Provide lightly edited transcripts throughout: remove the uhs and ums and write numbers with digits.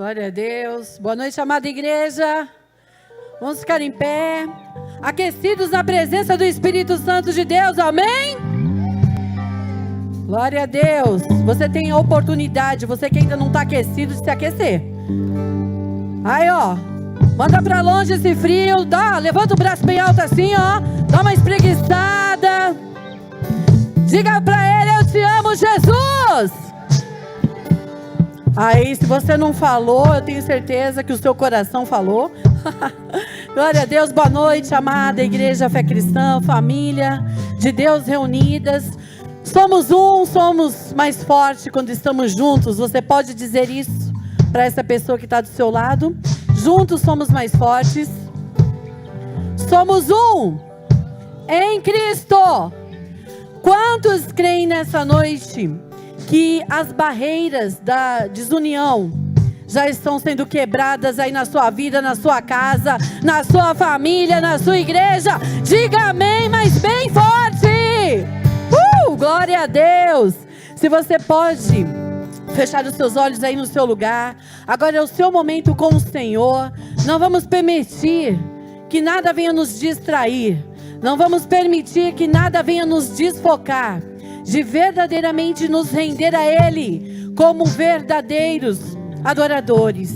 Glória a Deus. Boa noite, amada igreja. Vamos ficar em pé, aquecidos na presença do Espírito Santo de Deus, amém? Glória a Deus. Você tem a oportunidade, você que ainda não está aquecido, de se aquecer. Aí, ó, manda pra longe esse frio, levanta o braço bem alto assim, ó, dá uma espreguiçada. Diga pra ele: eu te amo, Jesus. Aí, se você não falou, eu tenho certeza que o seu coração falou. Glória a Deus. Boa noite, amada igreja Fé Cristã, família de Deus reunidas. Somos mais fortes quando estamos juntos. Você pode dizer isso para essa pessoa que está do seu lado? Juntos somos mais fortes. Somos um em Cristo. Quantos creem nessa noite que as barreiras da desunião já estão sendo quebradas aí na sua vida, na sua casa, na sua família, na sua igreja? Diga amém, mas bem forte. Glória a Deus. Se você pode fechar os seus olhos aí no seu lugar, agora é o seu momento com o Senhor. Não vamos permitir que nada venha nos distrair, não vamos permitir que nada venha nos desfocar de verdadeiramente nos render a Ele como verdadeiros adoradores.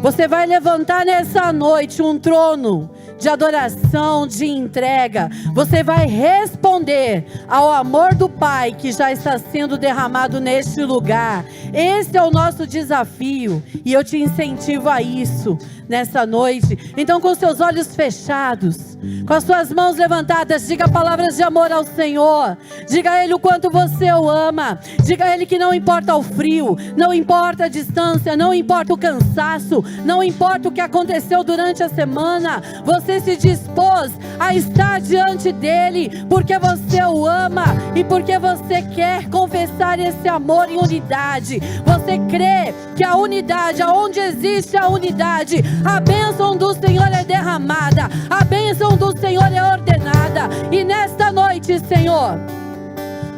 Você vai levantar nessa noite um trono de adoração, de entrega. Você vai responder ao amor do Pai que já está sendo derramado neste lugar. Esse é o nosso desafio e eu te incentivo a isso nessa noite. Então, com seus olhos fechados, com as suas mãos levantadas, diga palavras de amor ao Senhor. Diga a Ele o quanto você o ama. Diga a Ele que não importa o frio, não importa a distância, não importa o cansaço, não importa o que aconteceu durante a semana. Você se dispôs a estar diante dEle porque você o ama e porque você quer confessar esse amor em unidade. Você crê que a unidade, aonde existe a unidade, a bênção do Senhor é derramada, a bênção do Senhor é ordenada. E nesta noite, Senhor,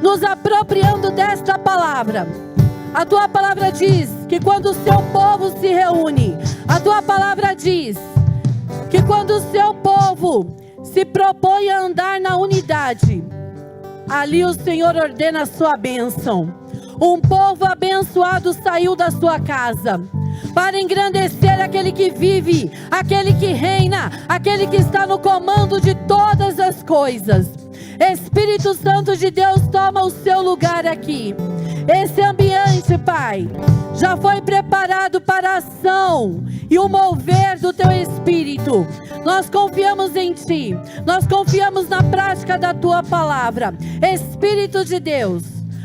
nos apropriando desta palavra, a Tua palavra diz que quando o Seu povo se reúne, a Tua palavra diz que quando o Seu povo se propõe a andar na unidade, ali o Senhor ordena a sua bênção. Um povo abençoado saiu da sua casa para engrandecer aquele que vive, aquele que reina, aquele que está no comando de todas as coisas. Espírito Santo de Deus, toma o seu lugar aqui. Esse ambiente, Pai, já foi preparado para a ação e o mover do Teu Espírito. Nós confiamos em Ti, nós confiamos na prática da Tua palavra. Espírito de Deus,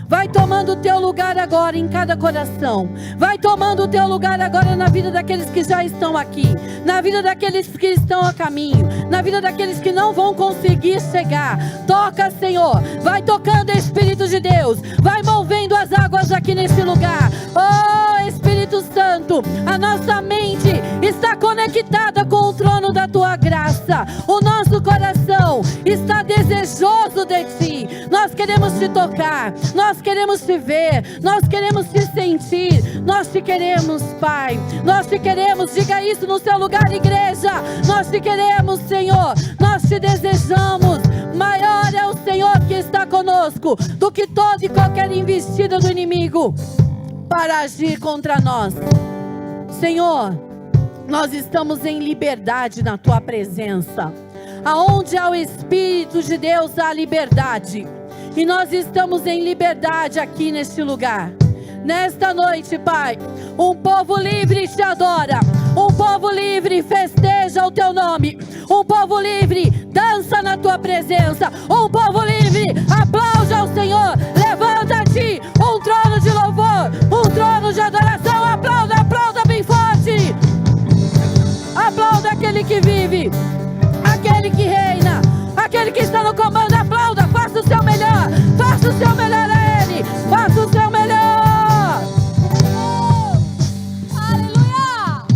vai tomando o Teu lugar agora em cada coração. Vai tomando o Teu lugar agora na vida daqueles que já estão aqui, na vida daqueles que estão a caminho, na vida daqueles que não vão conseguir chegar. Toca, Senhor, vai tocando, Espírito de Deus, vai movendo as águas aqui nesse lugar. Oh, Espírito Santo, a nossa mente está conectada com o trono da Tua graça. O nosso coração está desejoso de Ti. Nós queremos Te tocar, nós queremos Te ver, nós queremos Te sentir, nós Te queremos, Pai, nós Te queremos. Diga isso no seu lugar, igreja. Nós Te queremos, Senhor, nós Te desejamos. Maior é o Senhor que está conosco do que toda e qualquer investida do inimigo para agir contra nós. Senhor, nós estamos em liberdade na Tua presença. Aonde há o Espírito de Deus, há liberdade. E nós estamos em liberdade aqui neste lugar. Nesta noite, Pai, um povo livre te adora. Um povo livre festeja o Teu nome. Um povo livre dança na Tua presença. Um povo livre aplaude ao Senhor. Levanta-te, um trono de louvor, um trono de adoração. Aplauda, aplauda bem forte. Aplauda aquele que vive, aquele que reina, aquele que está no comando. Aplauda, faça o seu melhor, faça o seu melhor a Ele, faça o seu melhor. Aleluia!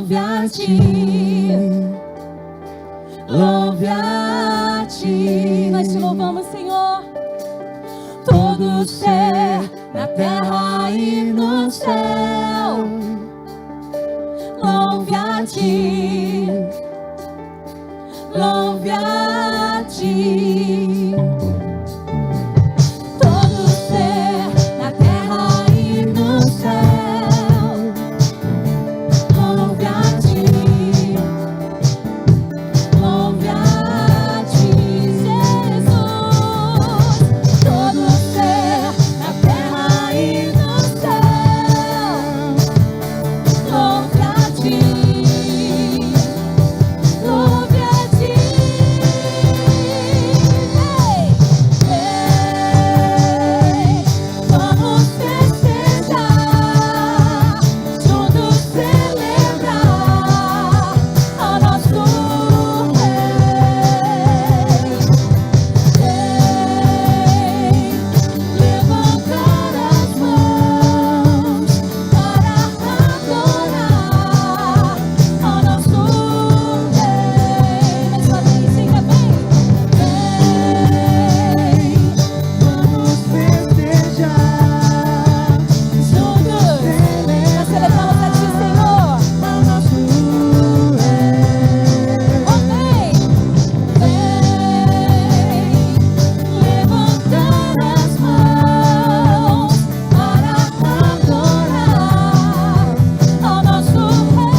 louve a ti, louve a ti. Nós te louvamos, Senhor. Todo ser na terra e no céu, louve a ti, louve a ti. Todo ser na terra e no céu, louve a ti, louve a ti, Jesus. Todo ser na terra e no céu, louve a ti, louve a ti. Vamos festejar, juntos celebrar ao nosso Rei. Levantar as mãos para adorar ao nosso Rei. Mais uma vez, siga bem. Vamos festejar, Juntos, nós celebramos a ti, Senhor. ao nosso Rei. Amém. Levantar as mãos para adorar ao nosso Rei.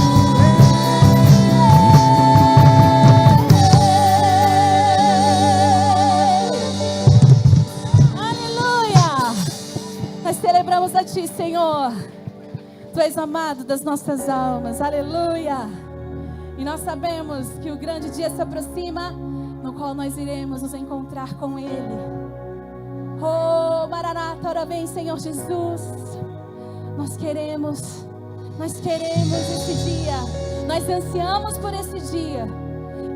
Aleluia! Nós celebramos a ti, Senhor. Tu és amado das nossas almas. Aleluia! E nós sabemos que o grande dia se aproxima, no qual nós iremos nos encontrar com Ele. Oh, Maranata, ora vem, Senhor Jesus. Nós queremos esse dia. Nós ansiamos por esse dia.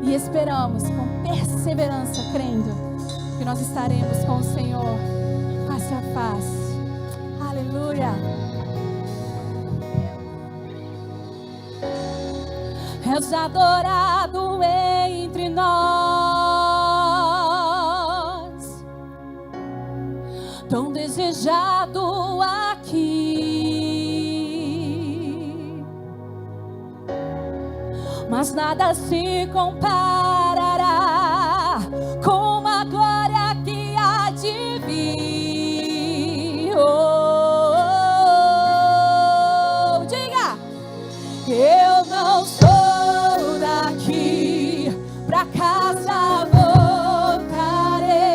E esperamos com perseverança, crendo que nós estaremos com o Senhor face a face. Aleluia! És adorado entre nós, tão desejado aqui, mas nada se comparará com a glória que há de vir. Oh, diga! Eu não sou daqui, pra casa voltarei.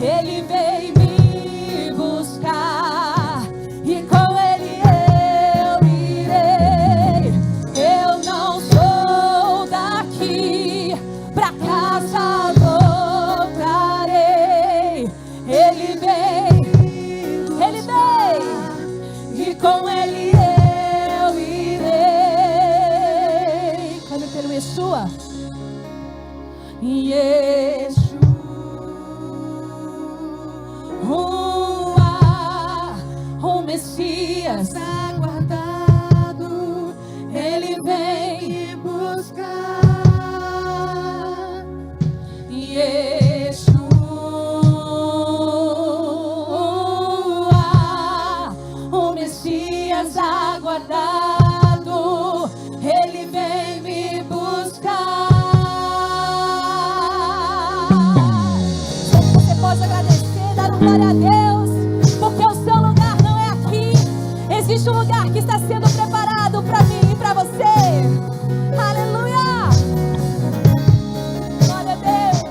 Ele veio me buscar e com ele eu irei. Eu não sou daqui, pra casa voltarei. Ele veio e com ele eu irei. Clame pelo Yeshua. Yeshua, o Messias aguardado, ele vem me buscar. Yeshua, o Messias aguardado, ele vem me buscar. Você pode agradecer, dar glória a Deus, porque o seu lugar não é aqui. Existe um lugar que está sendo preparado para mim e para você. Aleluia! Glória a Deus.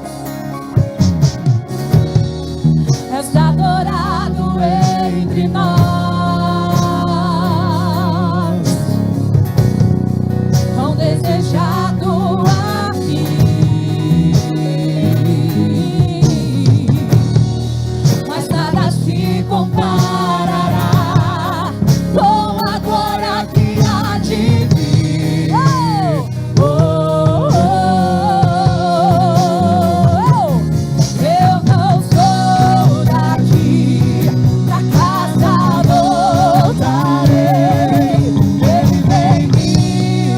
És adorado entre nós, tão desejado aqui, mas nada se comparará com a glória que há de vir. Oh, oh, oh, oh. Eu não sou daqui, pra casa voltarei. Ele vem me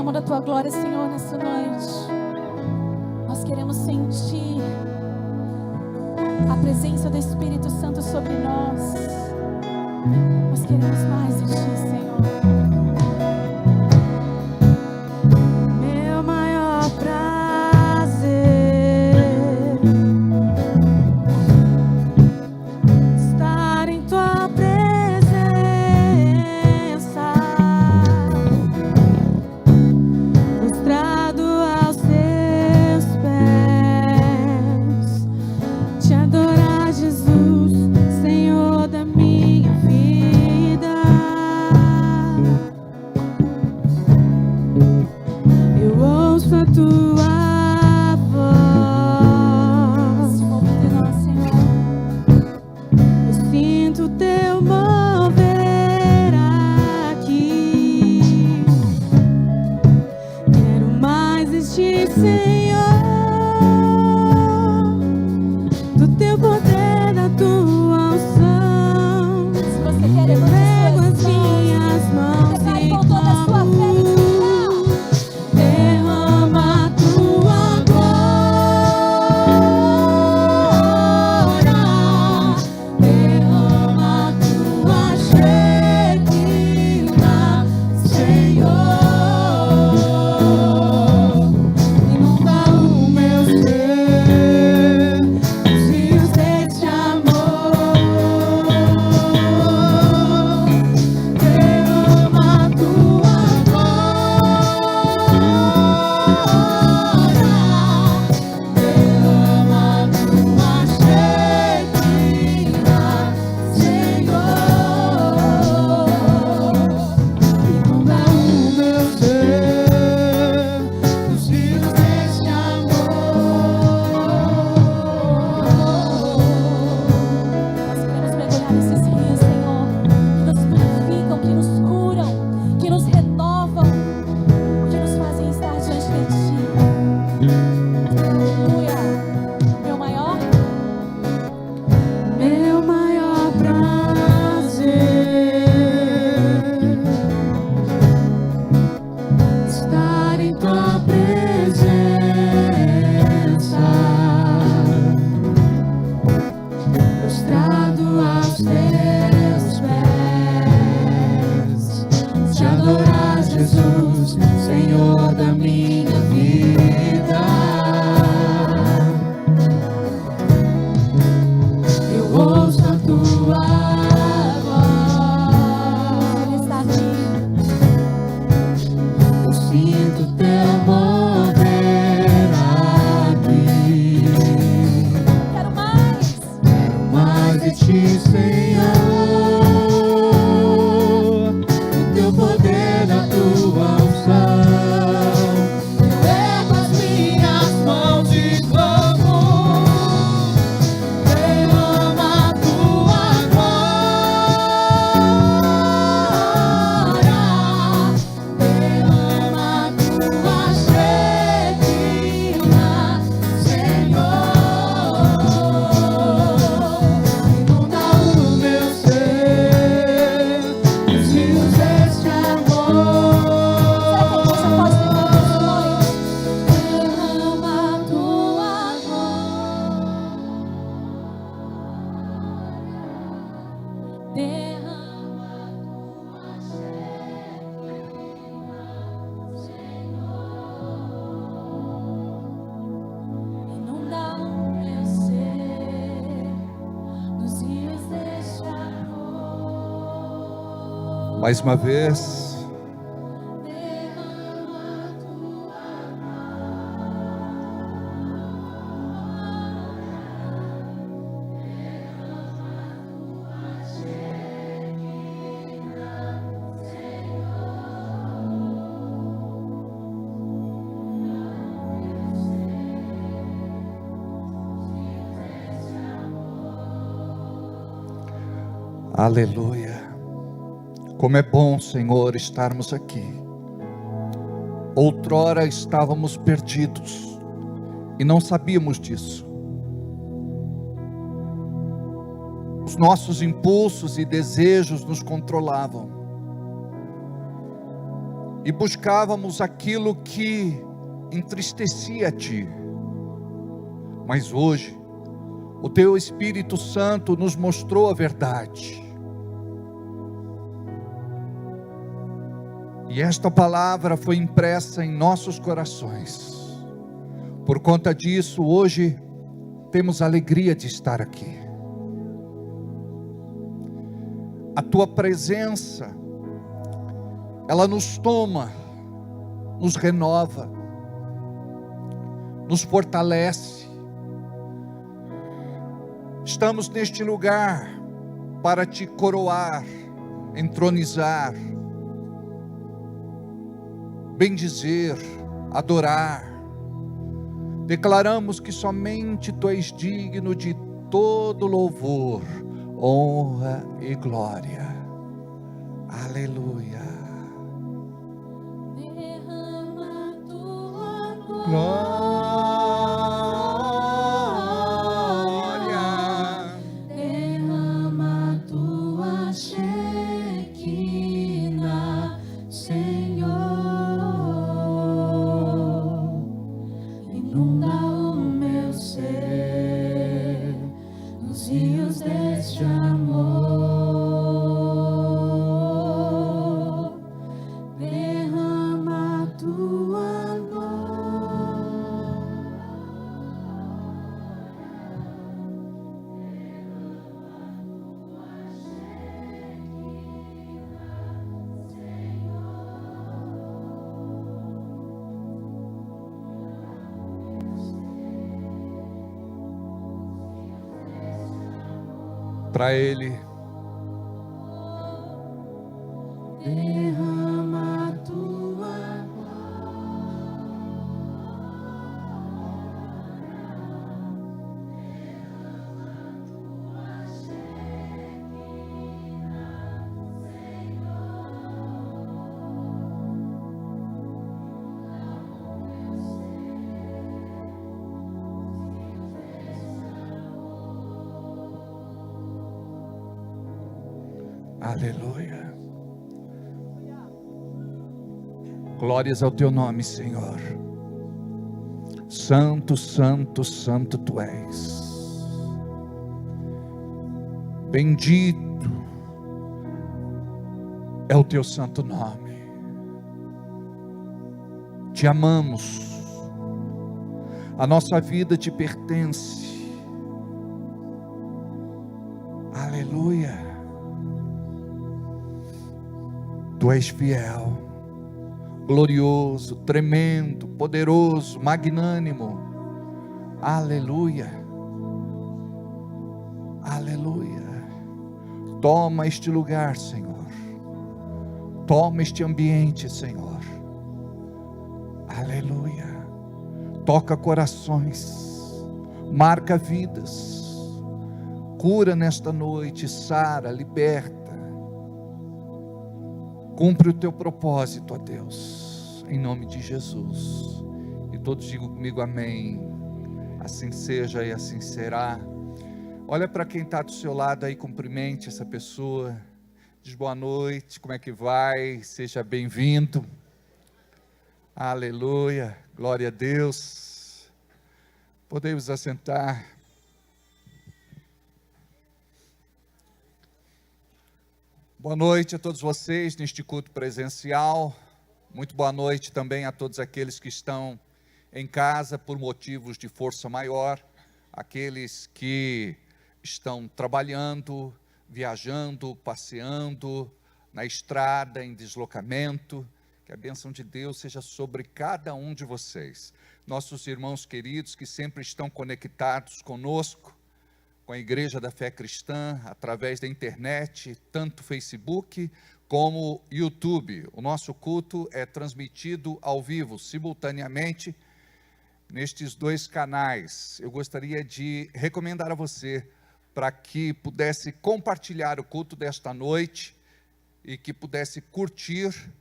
derrama da tua glória, Senhor, nessa noite. Nós queremos sentir a presença do Espírito Santo sobre nós. Nós queremos mais de ti, Senhor. Meu maior prazer estar em tua presença, prostrado aos teus pés, te adorar, Jesus, Senhor da minha vida. Eu ouço a tua voz, Se move de nós, Senhor. eu sinto teu mover aqui. Quero mais de ti, Senhor, do teu poder, da tua unção. Se você quer, Eu levante pego as as suas minhas mãos Declare e com toda a sua fé nesse lugar. derrama a tua glória, derrama a tua Shekinah, Senhor. Inunda o meu ser, os rios deste amor. Derrama a tua Nós queremos mergulhar nesses rios, Senhor, que nos purificam, que nos curam, que nos renovam, que nos fazem estar diante de ti. Aleluia. Meu maior prazer estar em tua presença, prostrado aos teus pés, te adorar, Jesus, Senhor da minha vida. Eu ouço a tua voz, Ele está aqui. eu sinto teu mover aqui. Quero mais. Mais de ti, Senhor, do teu poder, da tua unção. Eu ergo as minhas mãos e clamo, derrama a tua glória, derrama a tua Shekinah, Senhor. Inunda o meu ser, os rios deste amor. Será que a igreja pode declarar essa noite? Derrama a tua glória, derrama a tua Shekinah, Senhor. Inunda o meu ser, nos rios deste amor. Mais uma vez, Derrama a tua aleluia. Como é bom, Senhor, estarmos aqui. Outrora estávamos perdidos e não sabíamos disso. Os nossos impulsos e desejos nos controlavam. e buscávamos aquilo que entristecia a Ti. Mas hoje, o Teu Espírito Santo nos mostrou a verdade. E esta palavra foi impressa em nossos corações. Por conta disso, hoje, temos a alegria de estar aqui. A Tua presença, ela nos toma, nos renova, nos fortalece. Estamos neste lugar para Te coroar, entronizar, bendizer, adorar. Declaramos que somente Tu és digno de todo louvor, honra e glória. Aleluia. Derrama tua Glória. Derrama tua Shekinah, Senhor. Inunda o meu ser nos rios deste amor. Derrama tua glória. Para Ele, Derrama tua aleluia. Glórias ao Teu nome, Senhor. Santo, santo, santo Tu és. Bendito é o Teu santo nome. Te amamos. A nossa vida Te pertence. Aleluia. Tu és fiel, glorioso, tremendo, poderoso, magnânimo. Aleluia. Aleluia. Toma este lugar, Senhor. Toma este ambiente, Senhor. Aleluia. Toca corações, marca vidas, cura nesta noite, sara, liberta. Cumpre o Teu propósito, ó Deus, em nome de Jesus. E todos digam comigo amém. Assim seja e assim será. Olha para quem está do seu lado aí, cumprimente essa pessoa. Diz boa noite, como é que vai? Seja bem-vindo. Aleluia, glória a Deus. Podemos assentar. Boa noite a todos vocês neste culto presencial. Muito boa noite também a todos aqueles que estão em casa por motivos de força maior, aqueles que estão trabalhando, viajando, passeando, na estrada, em deslocamento. Que a bênção de Deus seja sobre cada um de vocês. Nossos irmãos queridos que sempre estão conectados conosco, com a Igreja da Fé Cristã, através da internet, tanto Facebook como YouTube. O nosso culto é transmitido ao vivo, simultaneamente, nestes dois canais. Eu gostaria de recomendar a você, para que pudesse compartilhar o culto desta noite, e que pudesse curtir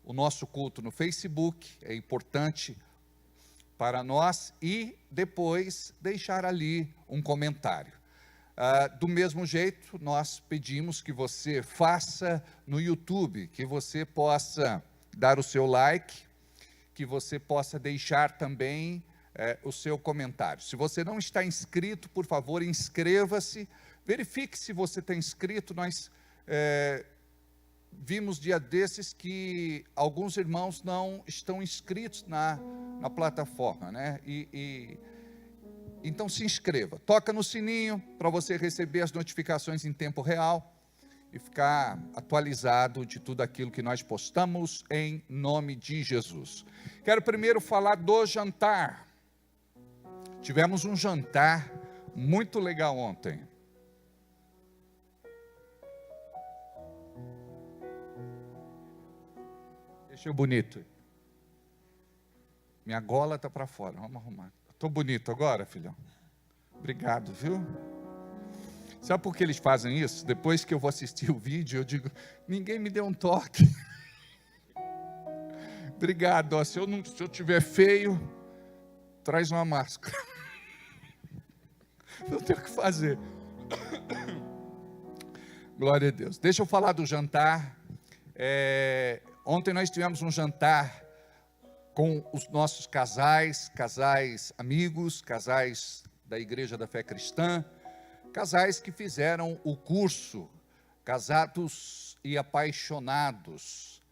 o nosso culto no Facebook, é importante para nós, e depois deixar ali um comentário. Do mesmo jeito, nós pedimos que você faça no YouTube, que você possa dar o seu like, que você possa deixar também o seu comentário. Se você não está inscrito, por favor, inscreva-se, verifique se você está inscrito. Nós vimos dia desses que alguns irmãos não estão inscritos na plataforma, né? Então se inscreva, toca no sininho para você receber as notificações em tempo real e ficar atualizado de tudo aquilo que nós postamos em nome de Jesus. Quero primeiro falar do jantar. Tivemos um jantar muito legal ontem. Deixa eu bonito. Minha gola está para fora, vamos arrumar. Estou bonito agora, filhão? Obrigado, viu? Sabe por que eles fazem isso? Depois que eu vou assistir o vídeo, eu digo, ninguém me deu um toque. Obrigado, ó, se eu tiver feio, traz uma máscara. Não tenho o que fazer. Glória a Deus. Deixa eu falar do jantar. Ontem nós tivemos um jantar com os nossos casais amigos, casais da Igreja da Fé Cristã, casais que fizeram o curso Casados e Apaixonados,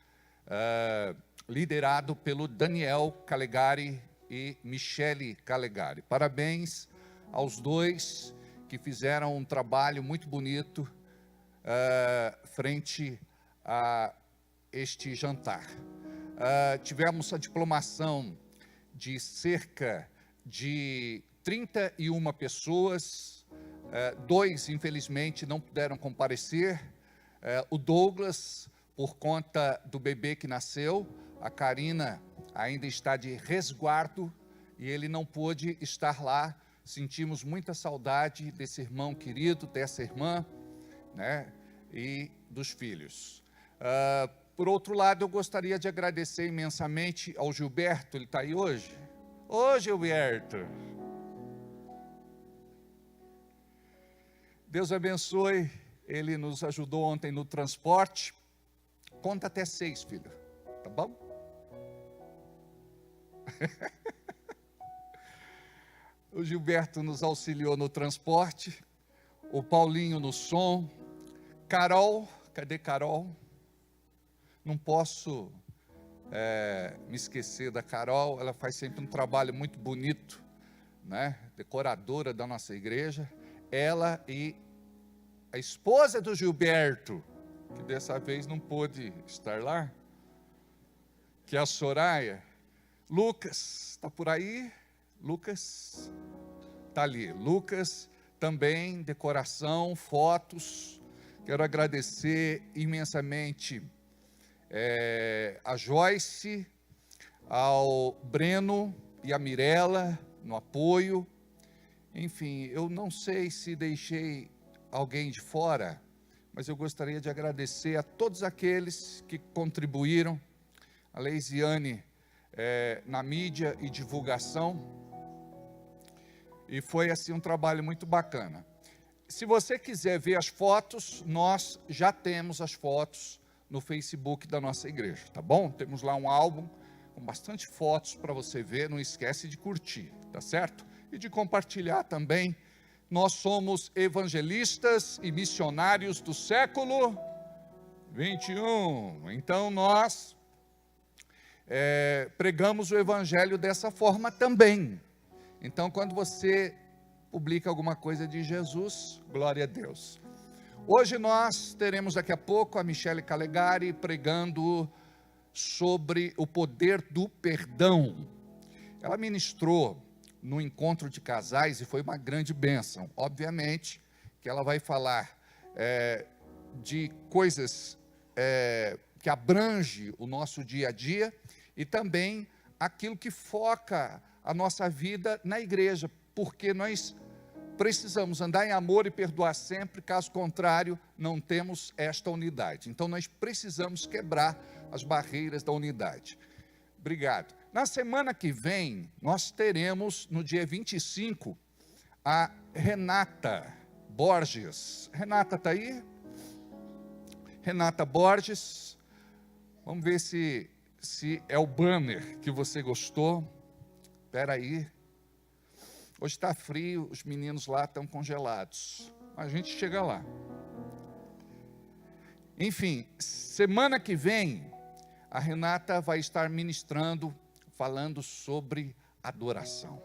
liderado pelo Daniel Calegari e Michele Calegari. Parabéns aos dois que fizeram um trabalho muito bonito frente a este jantar. Tivemos a diplomação de cerca de 31 pessoas, dois infelizmente não puderam comparecer, o Douglas por conta do bebê que nasceu, a Karina ainda está de resguardo e ele não pôde estar lá. Sentimos muita saudade desse irmão querido, dessa irmã, né, e dos filhos. Por outro lado, eu gostaria de agradecer imensamente ao Gilberto. Ele está aí hoje? Ô Gilberto! Deus abençoe, ele nos ajudou ontem no transporte. Conta até 6, filho, tá bom? O Gilberto nos auxiliou no transporte, o Paulinho no som, Carol, cadê Carol? Não posso me esquecer da Carol, ela faz sempre um trabalho muito bonito, né? Decoradora da nossa igreja. Ela e a esposa do Gilberto, que dessa vez não pôde estar lá, que é a Soraya. Lucas, está por aí? Lucas, está ali. Lucas também, decoração, fotos. Quero agradecer imensamente a Joyce, ao Breno e a Mirella no apoio. Enfim, eu não sei se deixei alguém de fora, mas eu gostaria de agradecer a todos aqueles que contribuíram, a Leisiane na mídia e divulgação, e foi assim um trabalho muito bacana. Se você quiser ver as fotos, nós já temos as fotos no Facebook da nossa igreja, tá bom? Temos lá um álbum com bastante fotos para você ver, não esquece de curtir, tá certo? E de compartilhar também. Nós somos evangelistas e missionários do século 21. Então nós pregamos o evangelho dessa forma também. Então quando você publica alguma coisa de Jesus, glória a Deus. Hoje nós teremos daqui a pouco a Michele Calegari pregando sobre o poder do perdão. Ela ministrou no encontro de casais e foi uma grande bênção. Obviamente que ela vai falar de coisas que abrange o nosso dia a dia e também aquilo que foca a nossa vida na igreja, porque nós precisamos andar em amor e perdoar sempre, caso contrário, não temos esta unidade. Então nós precisamos quebrar as barreiras da unidade. Obrigado. Na semana que vem, nós teremos, no dia 25, a Renata Borges. Renata está aí? Renata Borges. Vamos ver se se é o banner que você gostou. Espera aí. Hoje está frio, os meninos lá estão congelados. A gente chega lá. Enfim, semana que vem, a Renata vai estar ministrando, falando sobre adoração.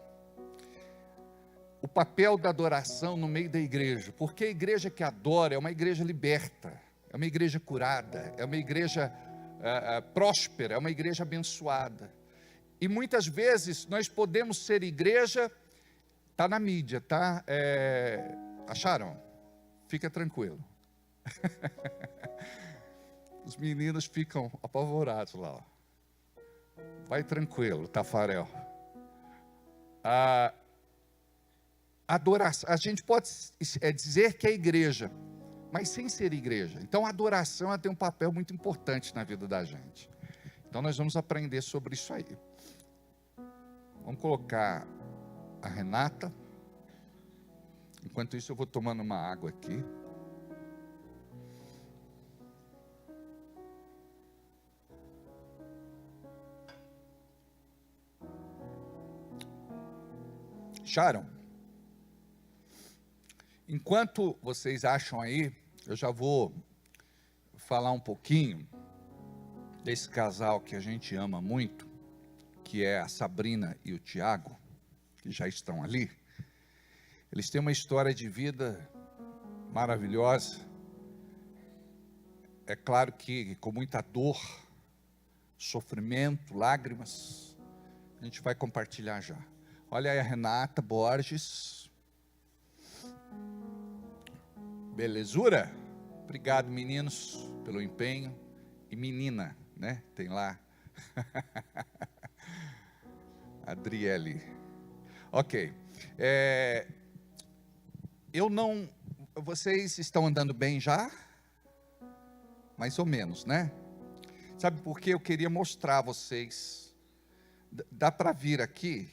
O papel da adoração no meio da igreja. Porque a igreja que adora é uma igreja liberta, é uma igreja curada, é uma igreja próspera, é uma igreja abençoada. E muitas vezes nós podemos ser igreja, está na mídia, tá? Acharam? Fica tranquilo. Os meninos ficam apavorados lá. Vai tranquilo, Tafarel. Adoração, a gente pode dizer que é igreja, mas sem ser igreja. Então a adoração ela tem um papel muito importante na vida da gente. Então nós vamos aprender sobre isso aí. Vamos colocar a Renata. Enquanto isso eu vou tomando uma água aqui. Acharam? Enquanto vocês acham aí, eu já vou falar um pouquinho desse casal que a gente ama muito, que é a Sabrina e o Tiago, que já estão ali. Eles têm uma história de vida maravilhosa. É claro que com muita dor, sofrimento, lágrimas, a gente vai compartilhar já. Olha aí a Renata Borges. Belezura? Obrigado, meninos, pelo empenho. E menina, né? Tem lá. Adriele. Ok. Vocês estão andando bem já? Mais ou menos, né? Sabe por quê? Eu queria mostrar a vocês. Dá para vir aqui?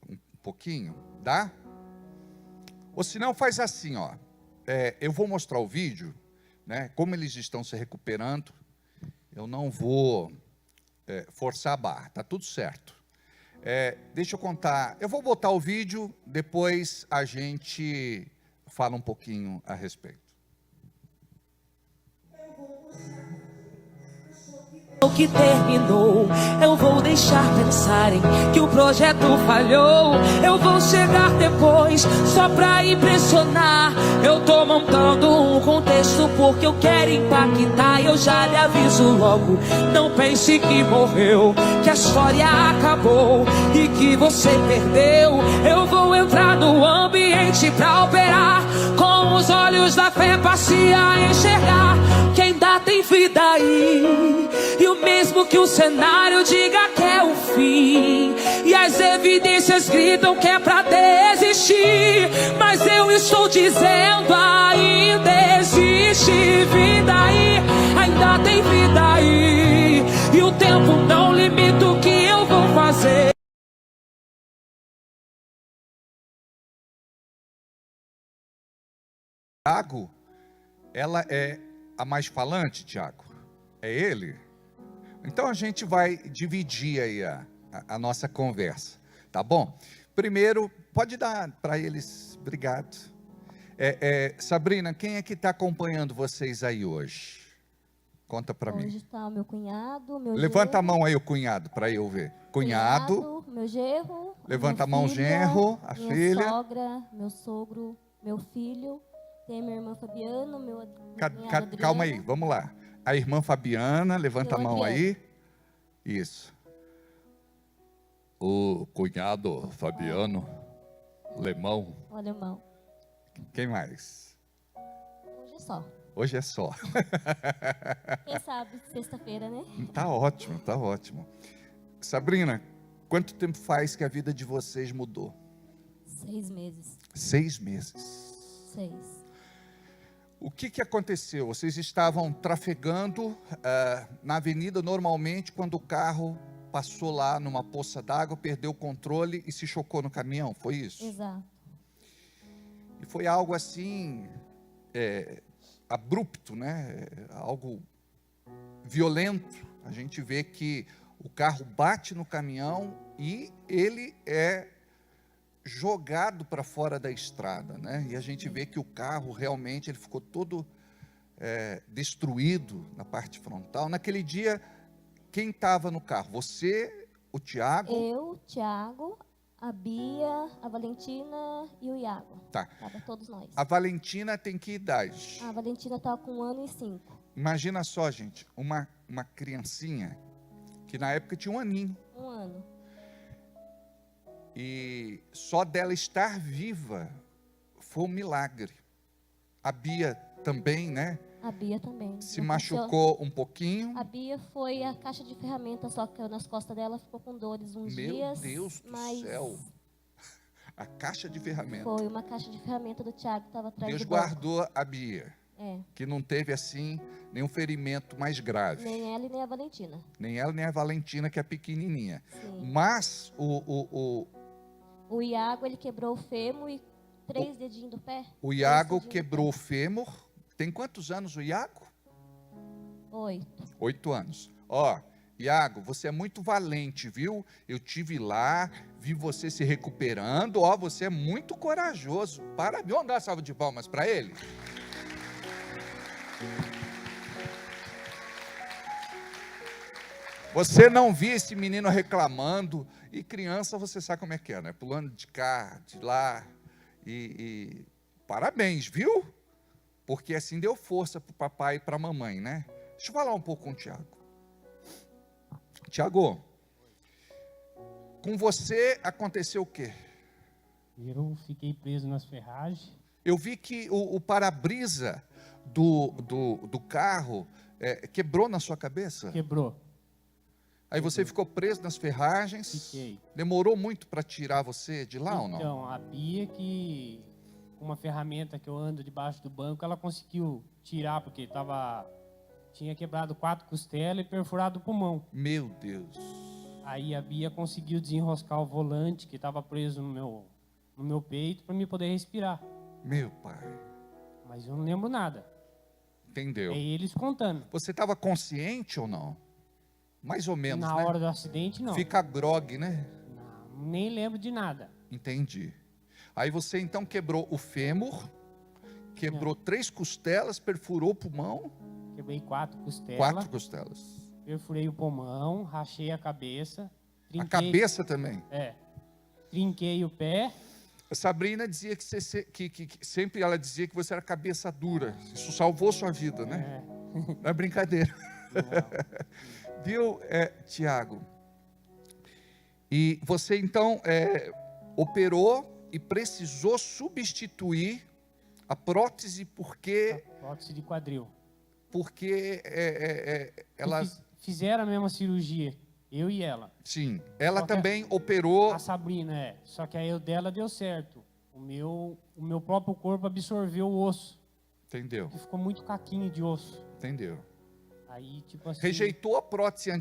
Um pouquinho? Dá? Ou se não, faz assim, ó. Eu vou mostrar o vídeo, né? Como eles estão se recuperando. Eu não vou forçar a barra, tá tudo certo. Deixa eu contar. Eu vou botar o vídeo, depois a gente fala um pouquinho a respeito. O que terminou, eu vou deixar pensarem que o projeto falhou. Eu vou chegar depois só pra impressionar. Eu tô montando um contexto porque eu quero impactar. Eu já lhe aviso logo, não pense que morreu, que a história acabou e que você perdeu. Eu vou entrar no ambiente pra operar, com os olhos da fé passe a enxergar que ainda tem vida aí. E o mesmo que o cenário diga que é o fim, e as evidências gritam que é pra desistir, mas eu estou dizendo ainda existe vida aí, ainda tem vida aí, e o tempo não limita o que eu vou fazer. Tiago, ela é a mais falante, Tiago? É ele? Então a gente vai dividir aí a nossa conversa, tá bom? Primeiro, pode dar para eles, obrigado. Sabrina, quem é que está acompanhando vocês aí hoje? Conta para mim. Hoje está o meu cunhado, meu Levanta a genro, mão aí o cunhado, para eu ver. Cunhado, meu genro, levanta a minha mão, filha, genro, a minha filha. sogra, meu sogro, meu filho, tem minha irmã Fabiana, meu cunhado Adriano. Calma aí, vamos lá. A irmã Fabiana, levanta a Meu mão Adriano. aí. Isso. O cunhado Fabiano, Lemão. O alemão. Quem mais? Hoje é só. Hoje é só. Quem sabe, sexta-feira, né? Tá ótimo, tá ótimo. Sabrina, quanto tempo faz que a vida de vocês mudou? 6 meses. 6 meses. 6. O que aconteceu? Vocês estavam trafegando na avenida normalmente, quando o carro passou lá numa poça d'água, perdeu o controle e se chocou no caminhão, foi isso? Exato. E foi algo assim, abrupto, né? Algo violento. A gente vê que o carro bate no caminhão e ele é jogado para fora da estrada, né? E a gente vê que o carro realmente ele ficou todo destruído na parte frontal. Naquele dia, quem estava no carro? Você, o Tiago? Eu, Tiago, a Bia, a Valentina e o Iago. Tá. Tava todos nós. A Valentina tem que idade? A Valentina estava com 1 ano e 5. Imagina só, gente, uma criancinha que na época tinha 1 aninho. 1 ano. E só dela estar viva foi um milagre. A Bia também, né? A Bia também. Se Não machucou um pouquinho. A Bia foi a caixa de ferramentas, só que nas costas dela ficou com dores uns Meu dias. Deus do mas céu. A caixa de ferramentas. foi uma caixa de ferramenta do Tiago que estava atrás Deus do banco. guardou a Bia, É. que não teve assim nenhum ferimento mais grave. Nem ela e nem a Valentina. Nem ela, nem a Valentina, que é pequenininha. Sim. Mas O Iago, ele quebrou o fêmur e 3 dedinhos do pé. o Iago 3 dedinhos do quebrou o fêmur. Tem quantos anos o Iago? pé. 8. 8 anos. Ó, Iago, você é muito valente, viu? Eu tive lá, vi você se recuperando. Ó, você é muito corajoso. Parabéns. Vamos dar uma salva de palmas para ele? Você não via esse menino reclamando. E criança, você sabe como é que é, né? Pulando de cá, de lá. E parabéns, viu? Porque assim deu força para o papai e para a mamãe, né? Deixa eu falar um pouco com o Tiago. Tiago, com você aconteceu o quê? Eu fiquei preso nas ferragens. Eu vi que o para-brisa do carro quebrou na sua cabeça. Quebrou. Aí você ficou preso nas ferragens. Fiquei. Demorou muito para tirar você de lá ou não? Então, a Bia, que com uma ferramenta que eu ando debaixo do banco, ela conseguiu tirar, porque tinha quebrado 4 costelas e perfurado o pulmão. Meu Deus. Aí a Bia conseguiu desenroscar o volante que estava preso no meu peito para me poder respirar. Meu pai. Mas eu não lembro nada. Entendeu? É eles contando. Você estava consciente ou não? Mais ou menos, Na né? hora do acidente, não. Fica grog, né? Não, nem lembro de nada. Entendi. Aí você então quebrou o fêmur, quebrou 3 costelas, perfurou o pulmão. Quebrei 4 costelas. 4 costelas. Perfurei o pulmão, rachei a cabeça. A cabeça também. Trinquei o pé. A Sabrina dizia que sempre ela dizia que você era cabeça dura. Isso salvou sua vida, né? Não é brincadeira. Viu, Tiago? E você então operou e precisou substituir a prótese porque Prótese de quadril. ela... Fizeram a mesma cirurgia, eu e ela. Sim, ela Só que também operou... A Sabrina, Só que aí o dela deu certo. O meu próprio corpo absorveu o osso. Entendeu? Que ficou muito caquinho de osso. Entendeu? Aí, tipo assim... Rejeitou a prótese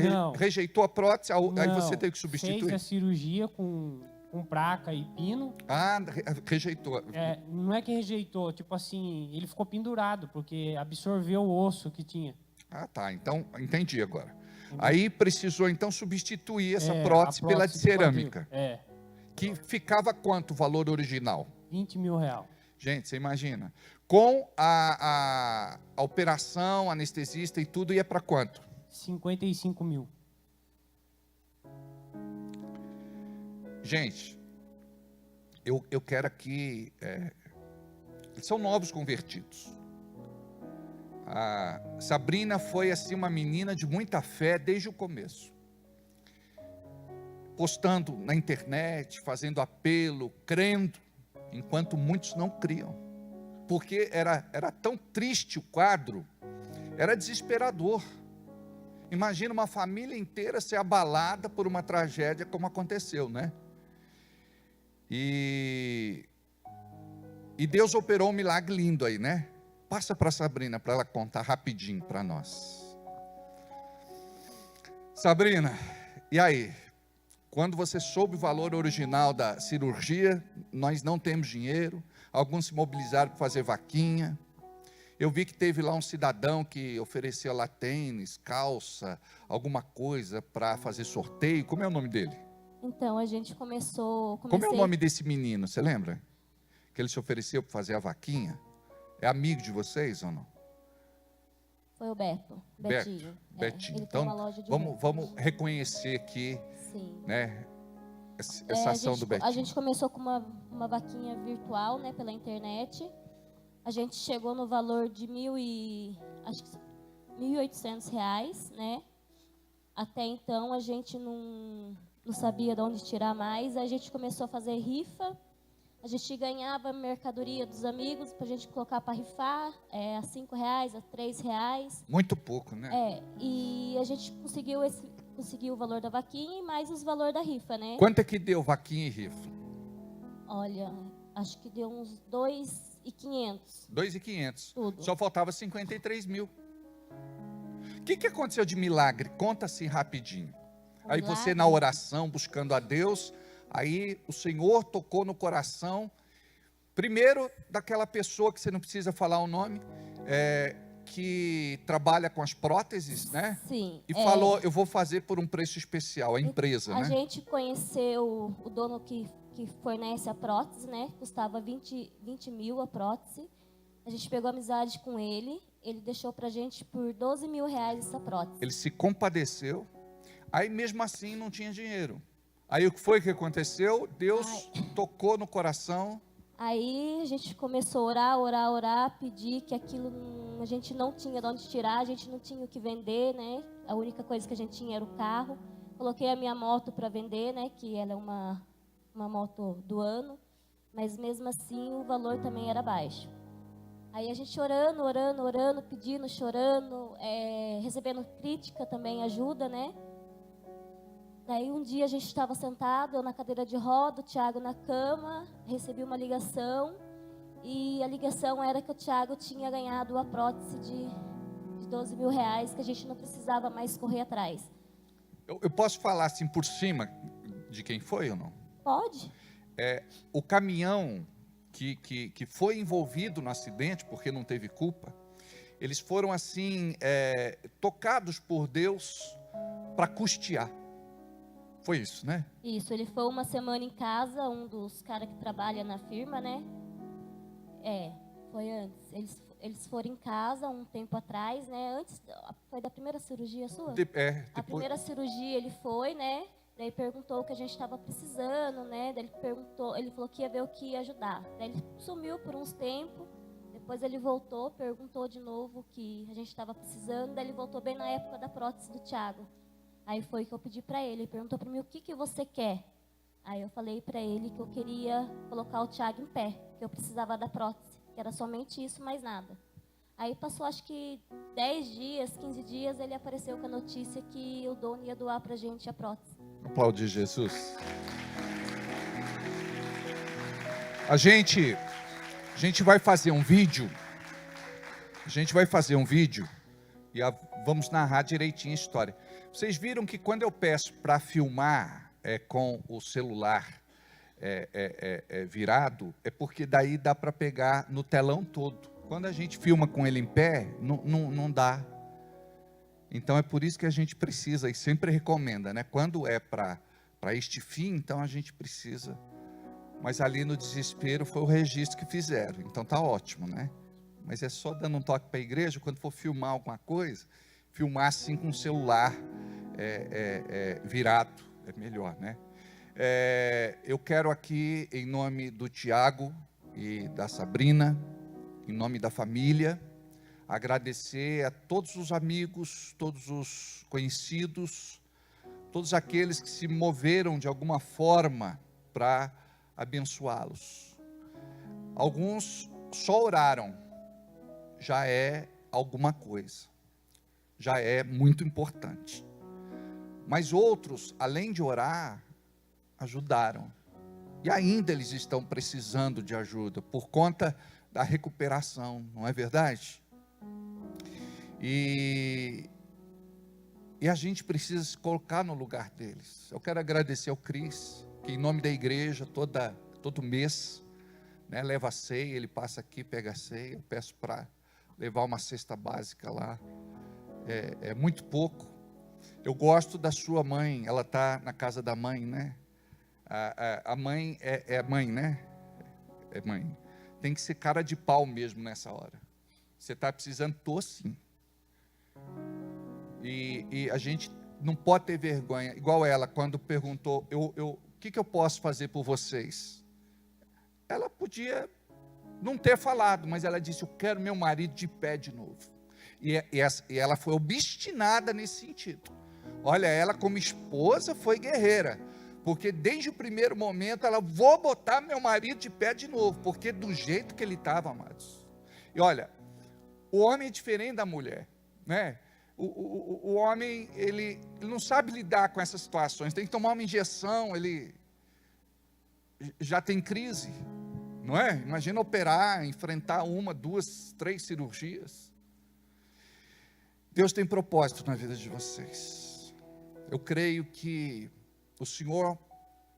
Não. Rejeitou a prótese, aí Não, você teve que substituir? Fez a cirurgia com placa e pino. Ah, rejeitou. Não é que rejeitou, tipo assim, ele ficou pendurado, porque absorveu o osso que tinha. Ah, tá. Então, entendi agora. Aí precisou, então, substituir essa prótese a pela de prótese cerâmica. quadril. Que ficava quanto o valor original? 20 mil reais. Gente, você imagina. Com a operação, anestesista e tudo, ia para quanto? 55 mil. Gente, eu quero aqui... são novos convertidos. A Sabrina foi assim uma menina de muita fé desde o começo. Postando na internet, fazendo apelo, crendo, enquanto muitos não criam. Porque era tão triste o quadro, era desesperador. Imagina uma família inteira ser abalada por uma tragédia como aconteceu, né? E Deus operou um milagre lindo aí, né? Passa para a Sabrina, para ela contar rapidinho para nós. Sabrina, e aí? Quando você soube o valor original da cirurgia, nós não temos dinheiro, alguns se mobilizaram para fazer vaquinha, Eu vi que teve lá um cidadão que oferecia lá tênis, calça, alguma coisa para fazer sorteio. Como é o nome dele? Então, a gente Como é o comecei, nome desse menino, você lembra? Que ele se ofereceu para fazer a vaquinha? É amigo de vocês ou não? foi o Beto, Betinho. Betinho. Ele Então, tem uma loja de vamos reconhecer aqui, Sim. né, essa A ação gente, do Betinho. a gente começou com uma vaquinha virtual, né, pela internet. A gente chegou no valor de acho que R$ 1.800, né? Até então a gente não sabia de onde tirar mais. A gente começou a fazer rifa. A gente ganhava mercadoria dos amigos para a gente colocar para rifar, a R$ 5, a R$ 3. Muito pouco, né? E a gente conseguiu o valor da vaquinha e mais os valores da rifa, né? Quanto é que deu vaquinha e rifa? Olha, acho que deu uns 2.500. 2.500. Tudo. Só faltava 53 mil. O que aconteceu de milagre? Conta assim rapidinho. Aí você na oração, buscando a Deus, aí o Senhor tocou no coração, primeiro daquela pessoa que você não precisa falar o nome, que trabalha com as próteses, né? Sim. E falou, eu vou fazer por um preço especial, a empresa, A né? gente conheceu o dono que fornece a prótese, né? Custava 20 mil a prótese. A gente pegou amizade com ele. Ele deixou pra gente por R$ 12.000 essa prótese. Ele se compadeceu, aí mesmo assim não tinha dinheiro. Aí o que foi que aconteceu? Deus tocou no coração. Aí a gente começou a orar, pedir que aquilo a gente não tinha de onde tirar, a gente não tinha o que vender, né? A única coisa que a gente tinha era o carro. Coloquei a minha moto para vender, né? Que ela é uma moto do ano, mas mesmo assim o valor também era baixo. Aí a gente orando, pedindo, chorando, recebendo crítica também ajuda, né? Daí um dia a gente estava sentado, eu na cadeira de roda, o Tiago na cama, recebi uma ligação e a ligação era que o Tiago tinha ganhado a prótese de R$ 12.000, que a gente não precisava mais correr atrás. Eu posso falar assim por cima de quem foi ou não? Pode? O caminhão que foi envolvido no acidente, porque não teve culpa, eles foram assim, tocados por Deus para custear. Foi isso, né? Isso, ele foi uma semana em casa, um dos caras que trabalha na firma, né? Foi antes. Eles foram em casa um tempo atrás, né? Antes, foi da primeira cirurgia sua? A primeira cirurgia ele foi, né? Daí perguntou o que a gente estava precisando, né? Daí ele falou que ia ver o que ia ajudar. Daí ele sumiu por uns tempos, depois ele voltou, perguntou de novo o que a gente estava precisando, daí ele voltou bem na época da prótese do Tiago. Aí foi que eu pedi para ele perguntou para mim o que você quer. Aí eu falei para ele que eu queria colocar o Tiago em pé, que eu precisava da prótese, que era somente isso, mais nada. Aí passou acho que 10 dias, 15 dias, ele apareceu com a notícia que o dono ia doar para a gente a prótese. Aplaudir Jesus. A gente vai fazer um vídeo. E vamos narrar direitinho a história. Vocês viram que quando eu peço para filmar com o celular virado, é porque daí dá para pegar no telão todo. Quando a gente filma com ele em pé, não dá. Então é por isso que a gente precisa, e sempre recomenda, né? Quando é para este fim, então a gente precisa. Mas ali no desespero foi o registro que fizeram, então tá ótimo, né? Mas é só dando um toque para a igreja, quando for filmar alguma coisa, filmar assim com o celular virado, é melhor, né? Eu quero aqui, em nome do Tiago e da Sabrina, em nome da família, agradecer a todos os amigos, todos os conhecidos, todos aqueles que se moveram de alguma forma para abençoá-los. Alguns só oraram, já é alguma coisa, já é muito importante. Mas outros, além de orar, ajudaram. E ainda eles estão precisando de ajuda por conta da recuperação, não é verdade? E a gente precisa se colocar no lugar deles. Eu quero agradecer ao Cris, que em nome da igreja, todo mês, né, leva a ceia, ele passa aqui, pega a ceia. Eu peço para levar uma cesta básica lá. É muito pouco. Eu gosto da sua mãe, ela está na casa da mãe, né? A mãe é mãe, né? É mãe. Tem que ser cara de pau mesmo nessa hora. Você está precisando, tô sim. E a gente não pode ter vergonha. Igual ela, quando perguntou, o que eu posso fazer por vocês? Ela podia não ter falado, mas ela disse, eu quero meu marido de pé de novo. E ela foi obstinada nesse sentido. Olha, ela como esposa foi guerreira. Porque desde o primeiro momento ela, vou botar meu marido de pé de novo. Porque do jeito que ele estava, amados. E olha, o homem é diferente da mulher, né? O homem, ele não sabe lidar com essas situações. Tem que tomar uma injeção, ele já tem crise, não é? Imagina operar, enfrentar 1, 2, 3 cirurgias. Deus tem propósito na vida de vocês. Eu creio que o Senhor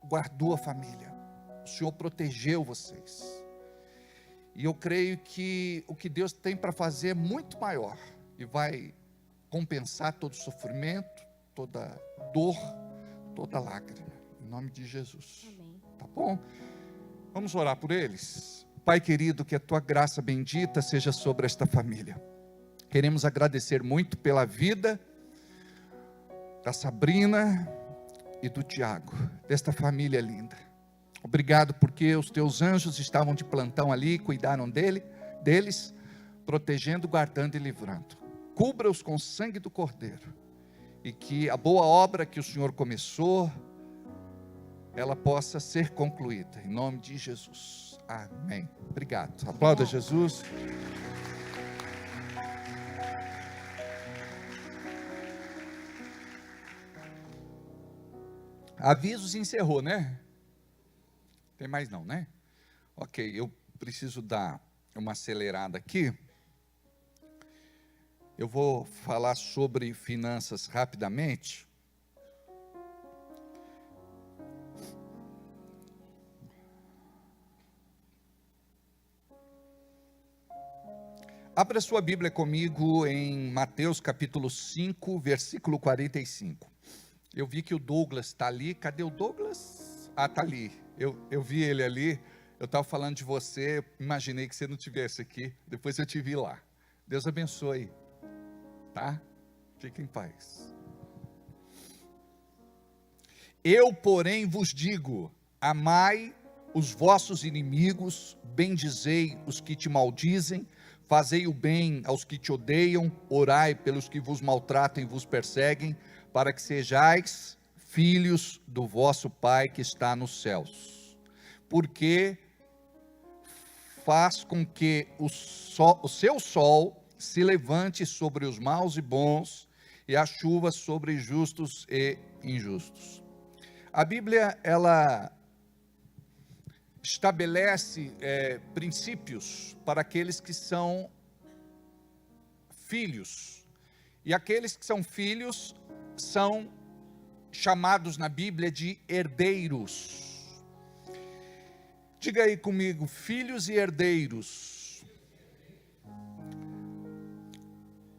guardou a família, o Senhor protegeu vocês. E eu creio que o que Deus tem para fazer é muito maior e vai compensar todo sofrimento, toda dor, toda lágrima, em nome de Jesus. Amém. Tá bom? Vamos orar por eles. Pai querido, que a tua graça bendita seja sobre esta família. Queremos agradecer muito pela vida da Sabrina e do Tiago, desta família linda. Obrigado porque os teus anjos estavam de plantão ali, cuidaram deles, protegendo, guardando e livrando. Cubra-os com o sangue do Cordeiro, e que a boa obra que o Senhor começou, ela possa ser concluída, em nome de Jesus. Amém. Obrigado. Aplauda Jesus. Avisos encerrou, né? Tem mais não, né? Ok, eu preciso dar uma acelerada aqui. Eu vou falar sobre finanças rapidamente. Abra sua Bíblia comigo em Mateus capítulo 5, versículo 45. Eu vi que o Douglas está ali. Cadê o Douglas? Ah, está ali. Eu vi ele ali. Eu estava falando de você. Imaginei que você não estivesse aqui. Depois eu te vi lá. Deus abençoe. Tá? Fique em paz. Eu, porém, vos digo: amai os vossos inimigos, bendizei os que te maldizem, fazei o bem aos que te odeiam, orai pelos que vos maltratam e vos perseguem, para que sejais filhos do vosso Pai que está nos céus. Porque faz com que o seu sol se levante sobre os maus e bons, e a chuva sobre justos e injustos. A Bíblia, ela estabelece princípios para aqueles que são filhos. E aqueles que são filhos são chamados na Bíblia de herdeiros. Diga aí comigo, filhos e herdeiros.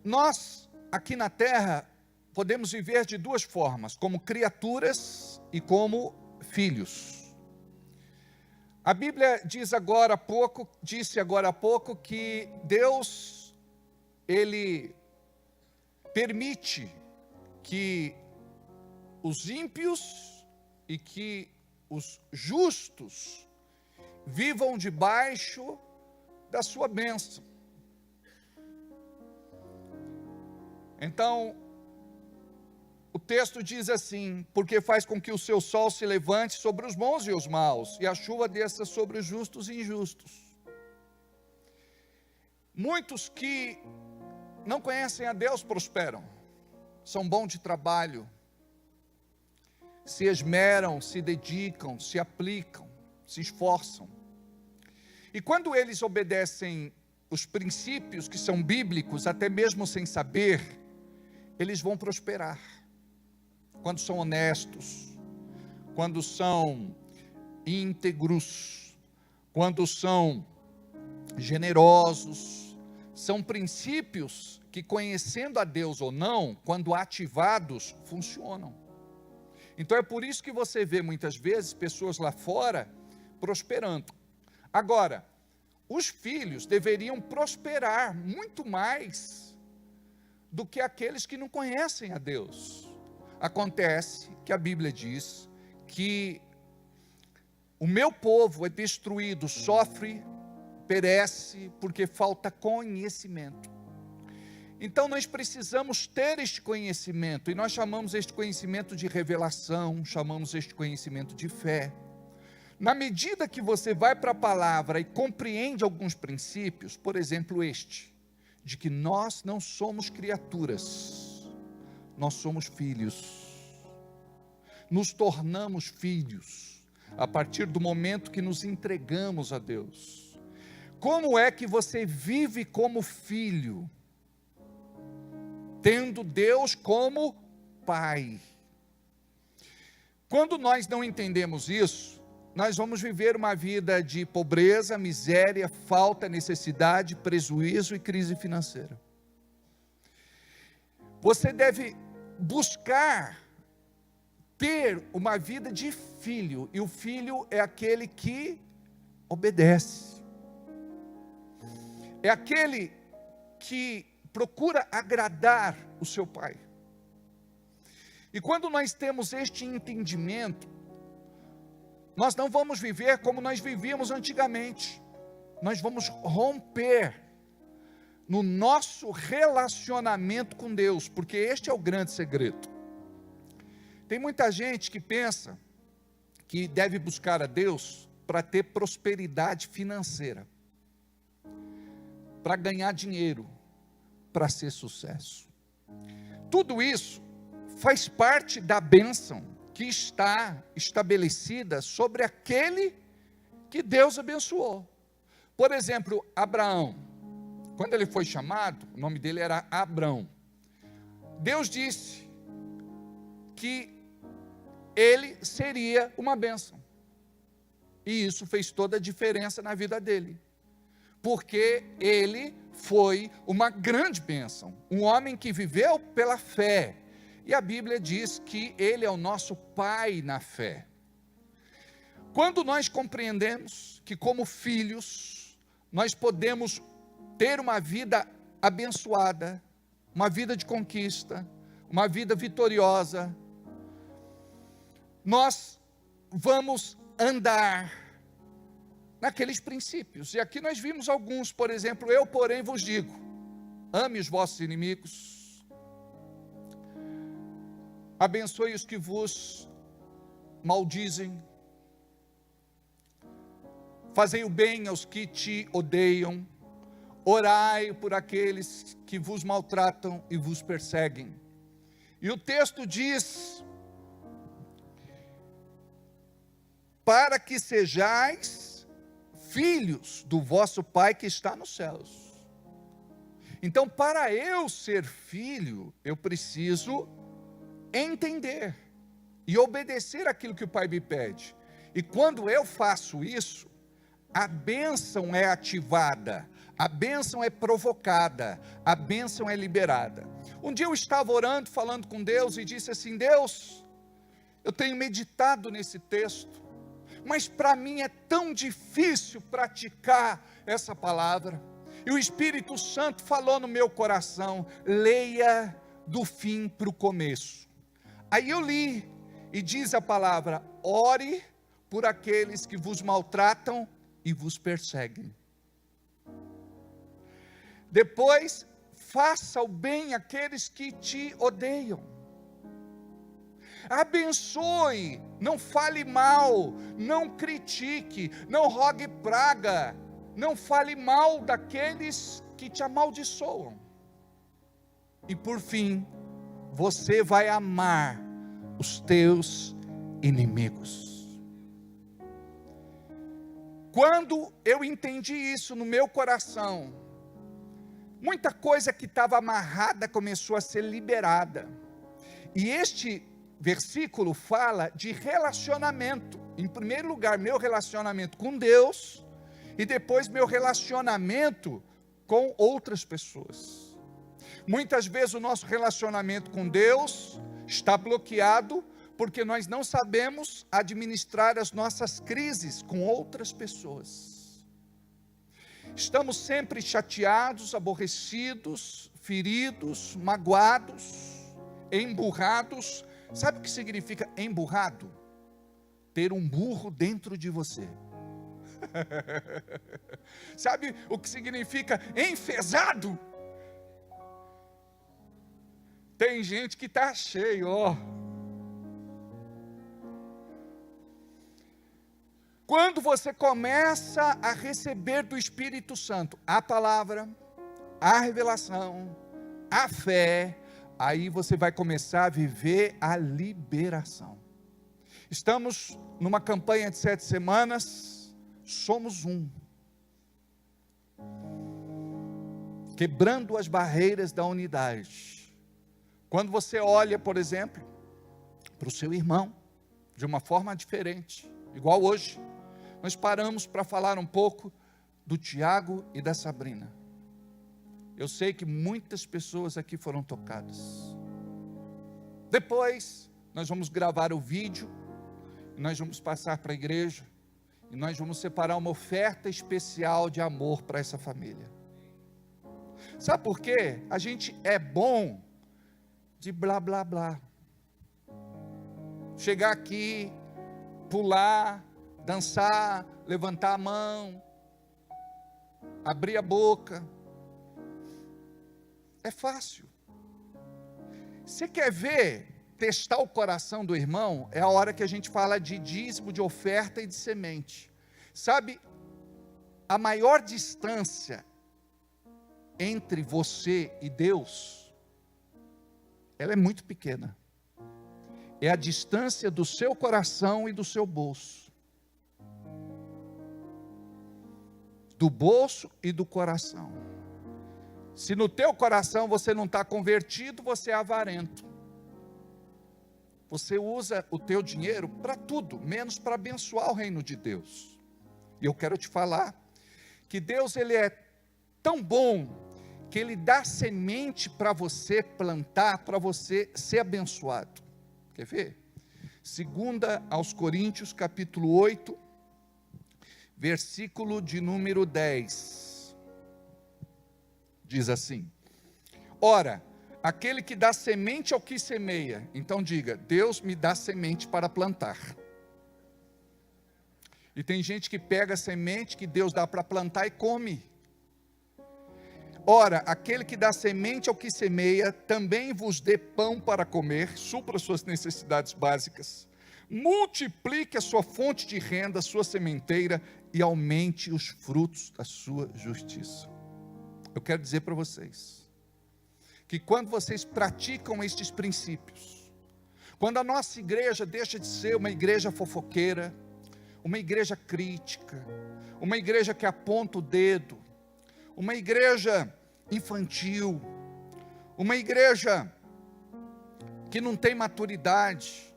Nós, aqui na terra, podemos viver de duas formas, como criaturas e como filhos. A Bíblia disse agora há pouco que Deus, Ele permite que os ímpios e que os justos vivam debaixo da sua bênção. Então, o texto diz assim: porque faz com que o seu sol se levante sobre os bons e os maus, e a chuva desça sobre os justos e injustos. Muitos que não conhecem a Deus prosperam, são bons de trabalho, se esmeram, se dedicam, se aplicam, se esforçam. E quando eles obedecem os princípios que são bíblicos, até mesmo sem saber, eles vão prosperar. Quando são honestos, quando são íntegros, quando são generosos, são princípios que, conhecendo a Deus ou não, quando ativados, funcionam. Então é por isso que você vê muitas vezes pessoas lá fora prosperando. Agora, os filhos deveriam prosperar muito mais do que aqueles que não conhecem a Deus. Acontece que a Bíblia diz que o meu povo é destruído, sofre, perece, porque falta conhecimento. Então nós precisamos ter este conhecimento, e nós chamamos este conhecimento de revelação, chamamos este conhecimento de fé. Na medida que você vai para a palavra e compreende alguns princípios, por exemplo este, de que nós não somos criaturas, nós somos filhos, nos tornamos filhos, a partir do momento que nos entregamos a Deus. Como é que você vive como filho? Tendo Deus como Pai. Quando nós não entendemos isso, nós vamos viver uma vida de pobreza, miséria, falta, necessidade, prejuízo e crise financeira. Você deve buscar ter uma vida de filho, e o filho é aquele que obedece. É aquele que procura agradar o seu pai. E quando nós temos este entendimento, nós não vamos viver como nós vivíamos antigamente. Nós vamos romper no nosso relacionamento com Deus, porque este é o grande segredo. Tem muita gente que pensa que deve buscar a Deus para ter prosperidade financeira, para ganhar dinheiro, para ser sucesso. Tudo isso faz parte da bênção que está estabelecida sobre aquele que Deus abençoou. Por exemplo, Abraão, quando ele foi chamado, o nome dele era Abrão. Deus disse que ele seria uma bênção. E isso fez toda a diferença na vida dele, porque ele foi uma grande bênção, um homem que viveu pela fé, e a Bíblia diz que ele é o nosso pai na fé. Quando nós compreendemos que como filhos, nós podemos ter uma vida abençoada, uma vida de conquista, uma vida vitoriosa, nós vamos andar naqueles princípios, e aqui nós vimos alguns, por exemplo, eu porém vos digo, ame os vossos inimigos, abençoe os que vos maldizem, fazei o bem aos que te odeiam, orai por aqueles que vos maltratam e vos perseguem. E o texto diz, para que sejais filhos do vosso Pai que está nos céus. Então, para eu ser filho, eu preciso entender e obedecer aquilo que o Pai me pede. E quando eu faço isso, a bênção é ativada, a bênção é provocada, a bênção é liberada. Um dia eu estava orando, falando com Deus, e disse assim: Deus, eu tenho meditado nesse texto, mas para mim é tão difícil praticar essa palavra. E o Espírito Santo falou no meu coração: leia do fim para o começo. Aí eu li, e diz a palavra: ore por aqueles que vos maltratam e vos perseguem. Depois, faça o bem àqueles que te odeiam. Abençoe, não fale mal, não critique, não rogue praga, não fale mal daqueles que te amaldiçoam. E por fim, você vai amar os teus inimigos. Quando eu entendi isso no meu coração, muita coisa que estava amarrada começou a ser liberada. E este versículo fala de relacionamento. Em primeiro lugar, meu relacionamento com Deus, e depois meu relacionamento com outras pessoas. Muitas vezes o nosso relacionamento com Deus está bloqueado porque nós não sabemos administrar as nossas crises com outras pessoas. Estamos sempre chateados, aborrecidos, feridos, magoados, emburrados. Sabe o que significa emburrado? Ter um burro dentro de você. Sabe o que significa enfesado? Tem gente que está cheio, ó. Quando você começa a receber do Espírito Santo a palavra, a revelação, a fé, aí você vai começar a viver a liberação. Estamos numa campanha de 7 semanas, somos um. Quebrando as barreiras da unidade. Quando você olha, por exemplo, para o seu irmão, de uma forma diferente, igual hoje, nós paramos para falar um pouco do Tiago e da Sabrina. Eu sei que muitas pessoas aqui foram tocadas. Depois, nós vamos gravar o vídeo, nós vamos passar para a igreja, e nós vamos separar uma oferta especial de amor para essa família. Sabe por quê? A gente é bom de blá blá blá. Chegar aqui, pular, dançar, levantar a mão, abrir a boca. É fácil. Você quer ver, testar o coração do irmão? É a hora que a gente fala de dízimo, de oferta e de semente. Sabe, a maior distância entre você e Deus, ela é muito pequena. É a distância do seu coração e do seu bolso. Do bolso e do coração. Se no teu coração você não está convertido, você é avarento. Você usa o teu dinheiro para tudo, menos para abençoar o reino de Deus. E eu quero te falar que Deus, Ele é tão bom, que Ele dá semente para você plantar, para você ser abençoado. Quer ver? 2 aos Coríntios, capítulo 8, versículo de número 10. Diz assim: ora, aquele que dá semente ao que semeia, então diga, Deus me dá semente para plantar. E tem gente que pega a semente que Deus dá para plantar e come. Ora, aquele que dá semente ao que semeia, também vos dê pão para comer, supra as suas necessidades básicas, multiplique a sua fonte de renda, a sua sementeira, e aumente os frutos da sua justiça. Eu quero dizer para vocês, que quando vocês praticam estes princípios, quando a nossa igreja deixa de ser uma igreja fofoqueira, uma igreja crítica, uma igreja que aponta o dedo, uma igreja infantil, uma igreja que não tem maturidade,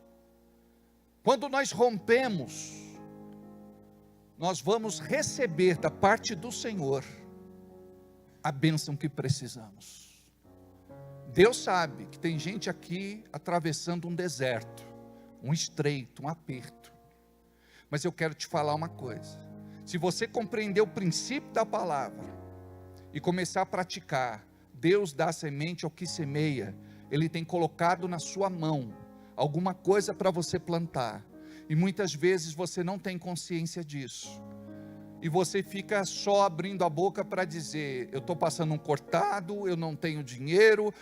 quando nós rompemos, nós vamos receber da parte do Senhor a bênção que precisamos. Deus sabe que tem gente aqui atravessando um deserto, um estreito, um aperto. Mas eu quero te falar uma coisa. Se você compreender o princípio da palavra e começar a praticar, Deus dá semente ao que semeia. Ele tem colocado na sua mão alguma coisa para você plantar. E muitas vezes você não tem consciência disso. E você fica só abrindo a boca para dizer, eu estou passando um cortado, eu não tenho dinheiro,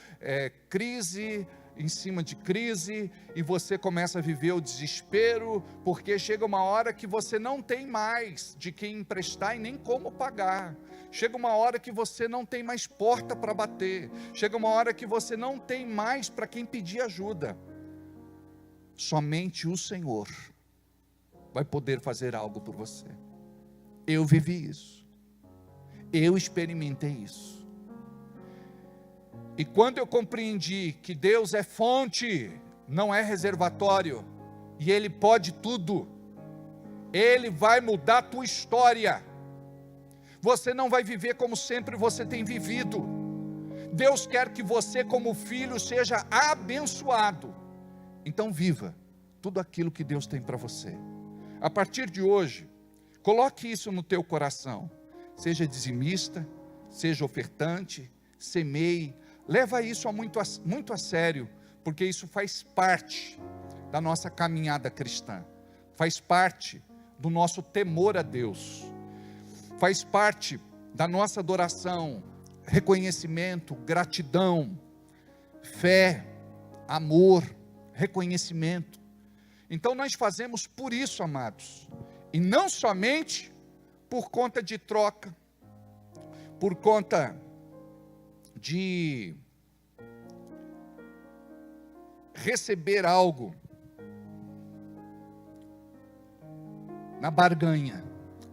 crise em cima de crise, e você começa a viver o desespero, porque chega uma hora que você não tem mais de quem emprestar e nem como pagar. Chega uma hora que você não tem mais porta para bater. Chega uma hora que você não tem mais para quem pedir ajuda. Somente o Senhor vai poder fazer algo por você. Eu vivi isso. Eu experimentei isso. E quando eu compreendi que Deus é fonte, não é reservatório, e Ele pode tudo, Ele vai mudar a tua história. Você não vai viver como sempre você tem vivido. Deus quer que você, como filho, seja abençoado. Então viva tudo aquilo que Deus tem para você. A partir de hoje, coloque isso no teu coração. Seja dizimista, seja ofertante, semeie. Leva isso muito a sério, porque isso faz parte da nossa caminhada cristã. Faz parte do nosso temor a Deus. Faz parte da nossa adoração, reconhecimento, gratidão, fé, amor, reconhecimento. Então nós fazemos por isso, amados, e não somente por conta de troca, por conta de receber algo na barganha.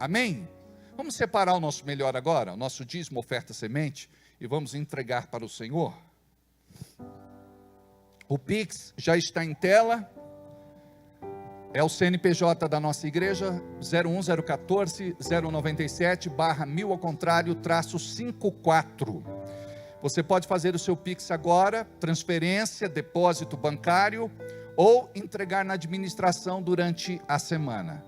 Amém? Vamos separar o nosso melhor agora, o nosso dízimo, oferta, semente, e vamos entregar para o Senhor. O Pix já está em tela. É o CNPJ da nossa igreja, 01014-097/1000 ao contrário, -54. Você pode fazer o seu Pix agora, transferência, depósito bancário, ou entregar na administração durante a semana.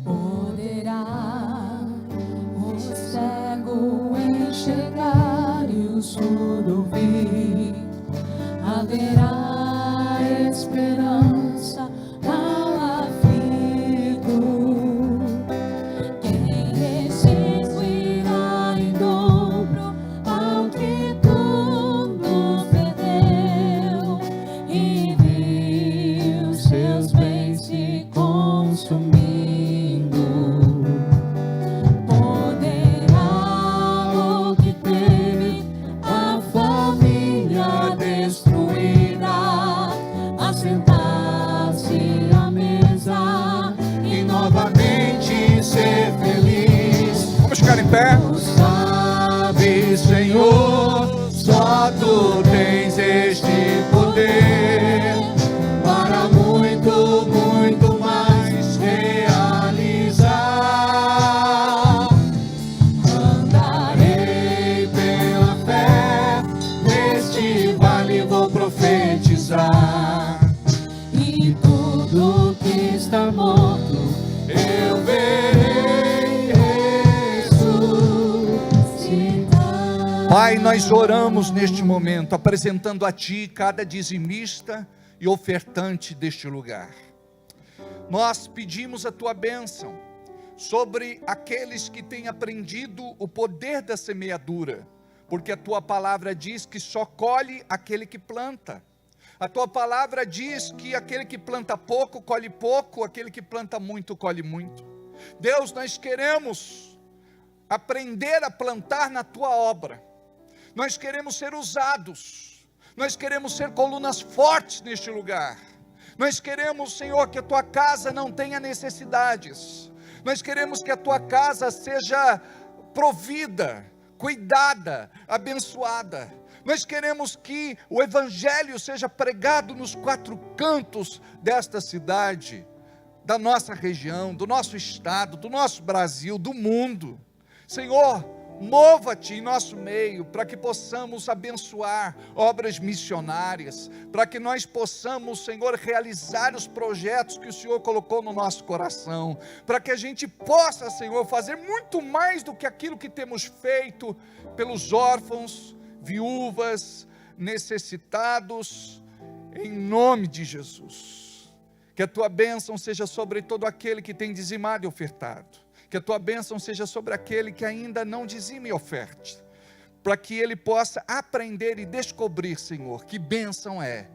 Poderá o cego enxergar e o surdo ouvir. Haverá esperança ao aflito. Quem restituirá em dobro ao que tudo perdeu e viu seus bens se consumindo. Poderá o que teve a família destruída assentar-se à mesa e novamente ser feliz. Vamos ficar em pé? Tu sabes, Senhor, só Tu tens este poder para muito, muito mais realizar. Andarei pela fé, neste vale vou profetizar, e tudo que está morto eu verei ressuscitar. Pai, nós oramos neste momento, apresentando a Ti cada dizimista e ofertante deste lugar. Nós pedimos a Tua bênção sobre aqueles que têm aprendido o poder da semeadura, porque a Tua palavra diz que só colhe aquele que planta. A Tua palavra diz que aquele que planta pouco, colhe pouco, aquele que planta muito, colhe muito. Deus, nós queremos aprender a plantar na Tua obra. Nós queremos ser usados. Nós queremos ser colunas fortes neste lugar. Nós queremos, Senhor, que a Tua casa não tenha necessidades. Nós queremos que a Tua casa seja provida, cuidada, abençoada. Nós queremos que o Evangelho seja pregado nos quatro cantos desta cidade, da nossa região, do nosso estado, do nosso Brasil, do mundo. Senhor, mova-te em nosso meio, para que possamos abençoar obras missionárias, para que nós possamos, Senhor, realizar os projetos que o Senhor colocou no nosso coração, para que a gente possa, Senhor, fazer muito mais do que aquilo que temos feito pelos órfãos, viúvas, necessitados, em nome de Jesus. Que a Tua bênção seja sobre todo aquele que tem dizimado e ofertado. Que a Tua bênção seja sobre aquele que ainda não dizime e oferte, para que ele possa aprender e descobrir, Senhor, que bênção é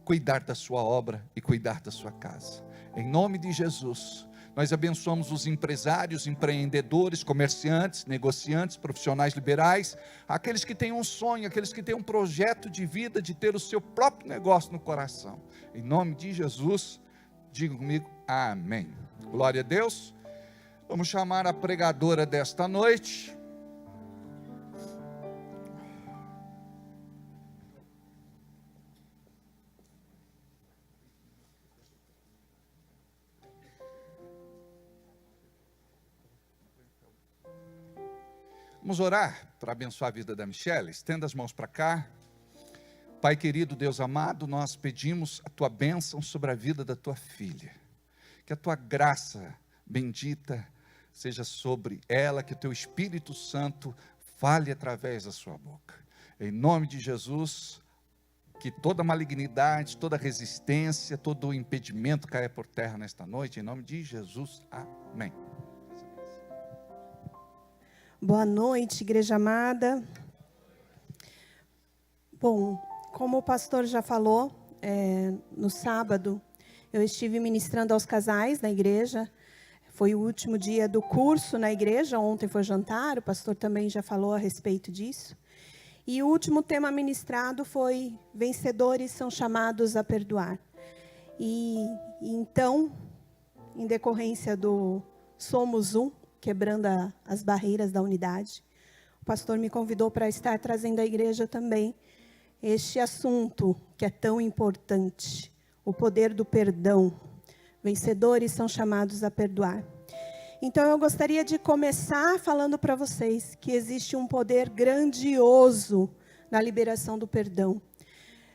cuidar da sua obra e cuidar da sua casa. Em nome de Jesus, nós abençoamos os empresários, empreendedores, comerciantes, negociantes, profissionais liberais, aqueles que têm um sonho, aqueles que têm um projeto de vida, de ter o seu próprio negócio no coração. Em nome de Jesus, diga comigo, amém. Glória a Deus. Vamos chamar a pregadora desta noite. Vamos orar para abençoar a vida da Michelle? Estenda as mãos para cá. Pai querido, Deus amado, nós pedimos a tua bênção sobre a vida da tua filha. Que a tua graça bendita seja sobre ela, que o teu Espírito Santo fale através da sua boca. Em nome de Jesus, que toda malignidade, toda resistência, todo impedimento caia por terra nesta noite. Em nome de Jesus, amém. Boa noite, igreja amada. Bom, como o pastor já falou, no sábado eu estive ministrando aos casais na igreja. Foi o último dia do curso na igreja, ontem foi jantar, o pastor também já falou a respeito disso. E o último tema ministrado foi: vencedores são chamados a perdoar. E então, em decorrência do Somos Um, quebrando as barreiras da unidade, o pastor me convidou para estar trazendo à igreja também este assunto que é tão importante, o poder do perdão. Vencedores são chamados a perdoar. Então eu gostaria de começar falando para vocês que existe um poder grandioso na liberação do perdão.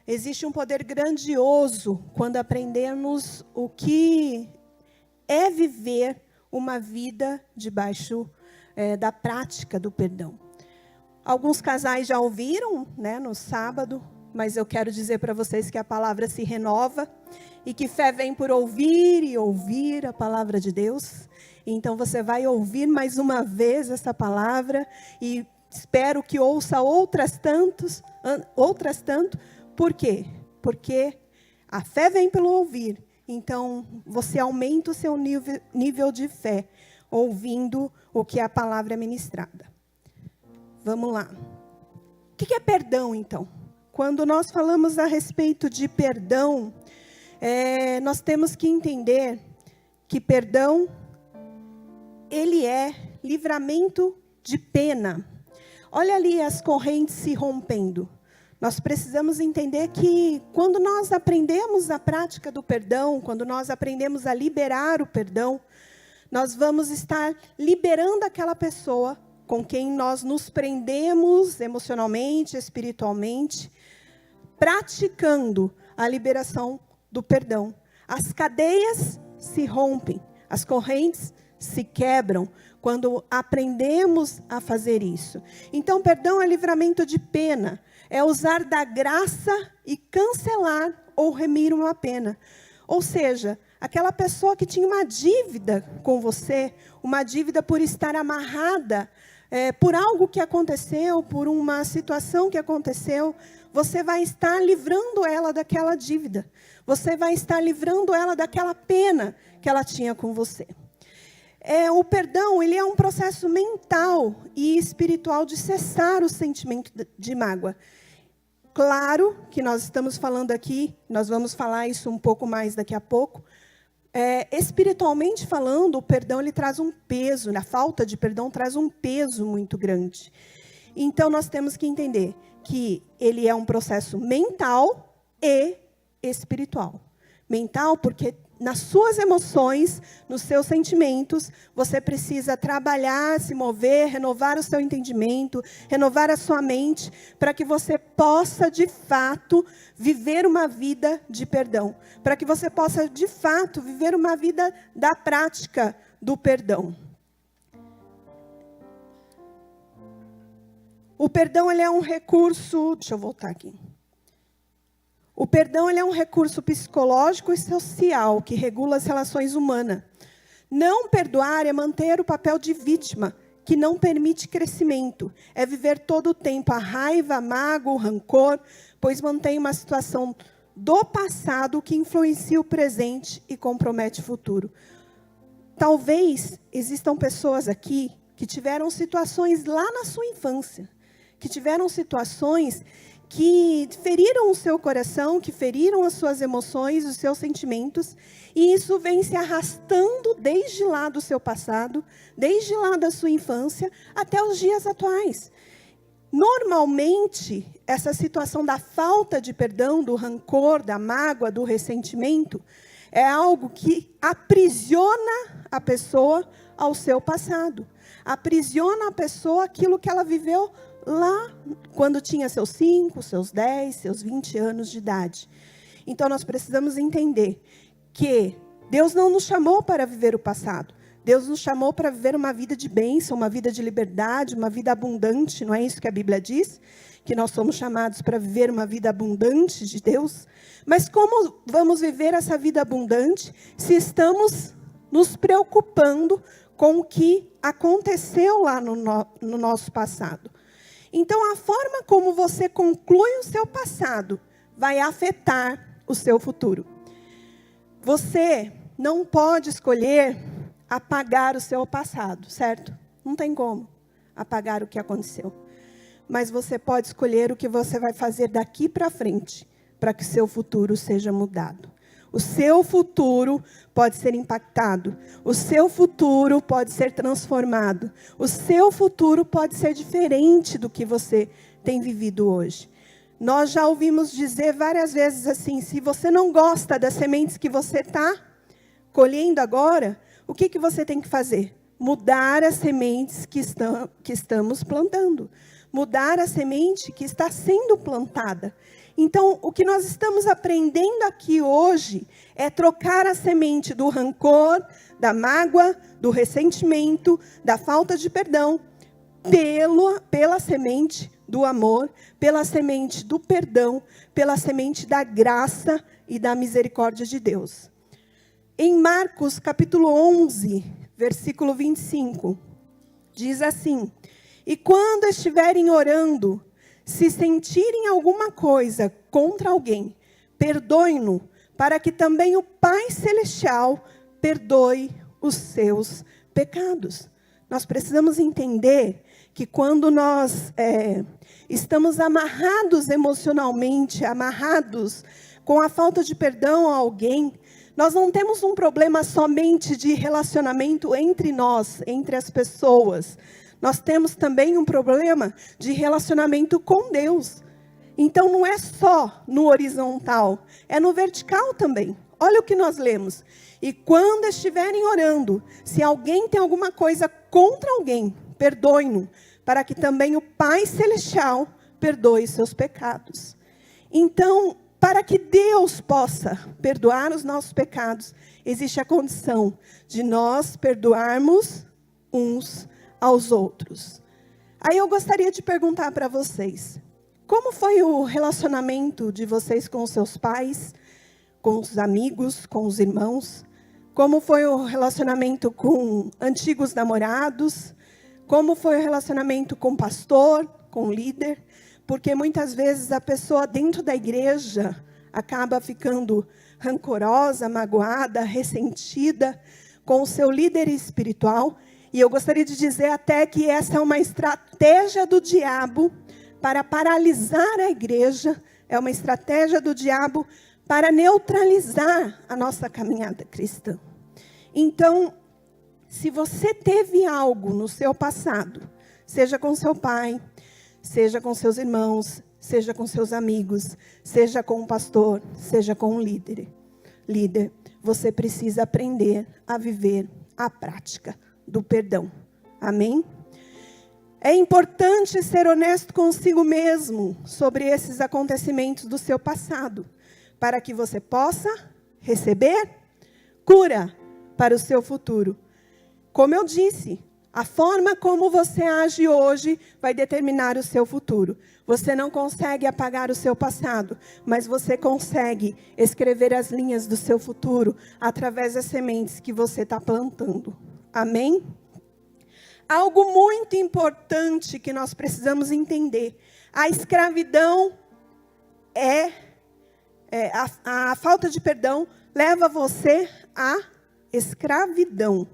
Existe um poder grandioso quando aprendemos o que é viver uma vida debaixo da prática do perdão. Alguns casais já ouviram, né, no sábado, mas eu quero dizer para vocês que a palavra se renova e que fé vem por ouvir e ouvir a palavra de Deus. Então você vai ouvir mais uma vez essa palavra e espero que ouça outras tanto. Por quê? Porque a fé vem pelo ouvir. Então, você aumenta o seu nível de fé, ouvindo o que a palavra é ministrada. Vamos lá. O que é perdão, então? Quando nós falamos a respeito de perdão, nós temos que entender que perdão, ele é livramento de pena. Olha ali as correntes se rompendo. Nós precisamos entender que quando nós aprendemos a prática do perdão, quando nós aprendemos a liberar o perdão, nós vamos estar liberando aquela pessoa com quem nós nos prendemos emocionalmente, espiritualmente, praticando a liberação do perdão. As cadeias se rompem, as correntes se quebram quando aprendemos a fazer isso. Então, perdão é livramento de pena. É usar da graça e cancelar ou remir uma pena. Ou seja, aquela pessoa que tinha uma dívida com você, uma dívida por estar amarrada, por algo que aconteceu, por uma situação que aconteceu, você vai estar livrando ela daquela dívida. Você vai estar livrando ela daquela pena que ela tinha com você. O perdão, ele é um processo mental e espiritual de cessar o sentimento de mágoa. Claro que nós estamos falando aqui, nós vamos falar isso um pouco mais daqui a pouco. Espiritualmente falando, o perdão ele traz um peso, a falta de perdão traz um peso muito grande. Então, nós temos que entender que ele é um processo mental e espiritual. Mental porque nas suas emoções, nos seus sentimentos, você precisa trabalhar, se mover, renovar o seu entendimento, renovar a sua mente, para que você possa, de fato, viver uma vida de perdão. Para que você possa, de fato, viver uma vida da prática do perdão. O perdão ele é um recurso... Deixa eu voltar aqui. O perdão ele é um recurso psicológico e social que regula as relações humanas. Não perdoar é manter o papel de vítima, que não permite crescimento. É viver todo o tempo a raiva, a mágoa, o rancor, pois mantém uma situação do passado que influencia o presente e compromete o futuro. Talvez existam pessoas aqui que tiveram situações lá na sua infância, que tiveram situações que feriram o seu coração, que feriram as suas emoções, os seus sentimentos, e isso vem se arrastando desde lá do seu passado, desde lá da sua infância, até os dias atuais. Normalmente, essa situação da falta de perdão, do rancor, da mágoa, do ressentimento, é algo que aprisiona a pessoa ao seu passado. Aprisiona a pessoa aquilo que ela viveu lá quando tinha seus 5, seus 10, seus 20 anos de idade. Então nós precisamos entender que Deus não nos chamou para viver o passado. Deus nos chamou para viver uma vida de bênção, uma vida de liberdade, uma vida abundante. Não é isso que a Bíblia diz? Que nós somos chamados para viver uma vida abundante de Deus. Mas como vamos viver essa vida abundante se estamos nos preocupando com o que aconteceu lá no nosso passado? Então, a forma como você conclui o seu passado vai afetar o seu futuro. Você não pode escolher apagar o seu passado, certo? Não tem como apagar o que aconteceu. Mas você pode escolher o que você vai fazer daqui para frente, para que o seu futuro seja mudado. O seu futuro pode ser impactado. O seu futuro pode ser transformado. O seu futuro pode ser diferente do que você tem vivido hoje. Nós já ouvimos dizer várias vezes assim, se você não gosta das sementes que você está colhendo agora, o que você tem que fazer? Mudar as sementes que estamos plantando. Mudar a semente que está sendo plantada. Então, o que nós estamos aprendendo aqui hoje é trocar a semente do rancor, da mágoa, do ressentimento, da falta de perdão, pela semente do amor, pela semente do perdão, pela semente da graça e da misericórdia de Deus. Em Marcos, capítulo 11, versículo 25, diz assim: e quando estiverem orando, se sentirem alguma coisa contra alguém, perdoem-no, para que também o Pai Celestial perdoe os seus pecados. Nós precisamos entender que quando nós estamos amarrados emocionalmente, amarrados com a falta de perdão a alguém, nós não temos um problema somente de relacionamento entre nós, entre as pessoas. Nós temos também um problema de relacionamento com Deus. Então, não é só no horizontal, é no vertical também. Olha o que nós lemos. E quando estiverem orando, se alguém tem alguma coisa contra alguém, perdoe-no, para que também o Pai Celestial perdoe seus pecados. Então, para que Deus possa perdoar os nossos pecados, existe a condição de nós perdoarmos uns aos outros. Aí eu gostaria de perguntar para vocês, como foi o relacionamento de vocês com os seus pais, com os amigos, com os irmãos? Como foi o relacionamento com antigos namorados? Como foi o relacionamento com o pastor, com o líder? Porque muitas vezes a pessoa dentro da igreja acaba ficando rancorosa, magoada, ressentida com o seu líder espiritual. E eu gostaria de dizer até que essa é uma estratégia do diabo para paralisar a igreja, é uma estratégia do diabo para neutralizar a nossa caminhada cristã. Então, se você teve algo no seu passado, seja com seu pai, seja com seus irmãos, seja com seus amigos, seja com o pastor, seja com o líder, você precisa aprender a viver a prática do perdão. Amém? É importante ser honesto consigo mesmo sobre esses acontecimentos do seu passado, para que você possa receber cura para o seu futuro. Como eu disse, a forma como você age hoje vai determinar o seu futuro. Você não consegue apagar o seu passado, mas você consegue escrever as linhas do seu futuro através das sementes que você está plantando. Amém? Algo muito importante que nós precisamos entender. A escravidão a falta de perdão leva você à escravidão.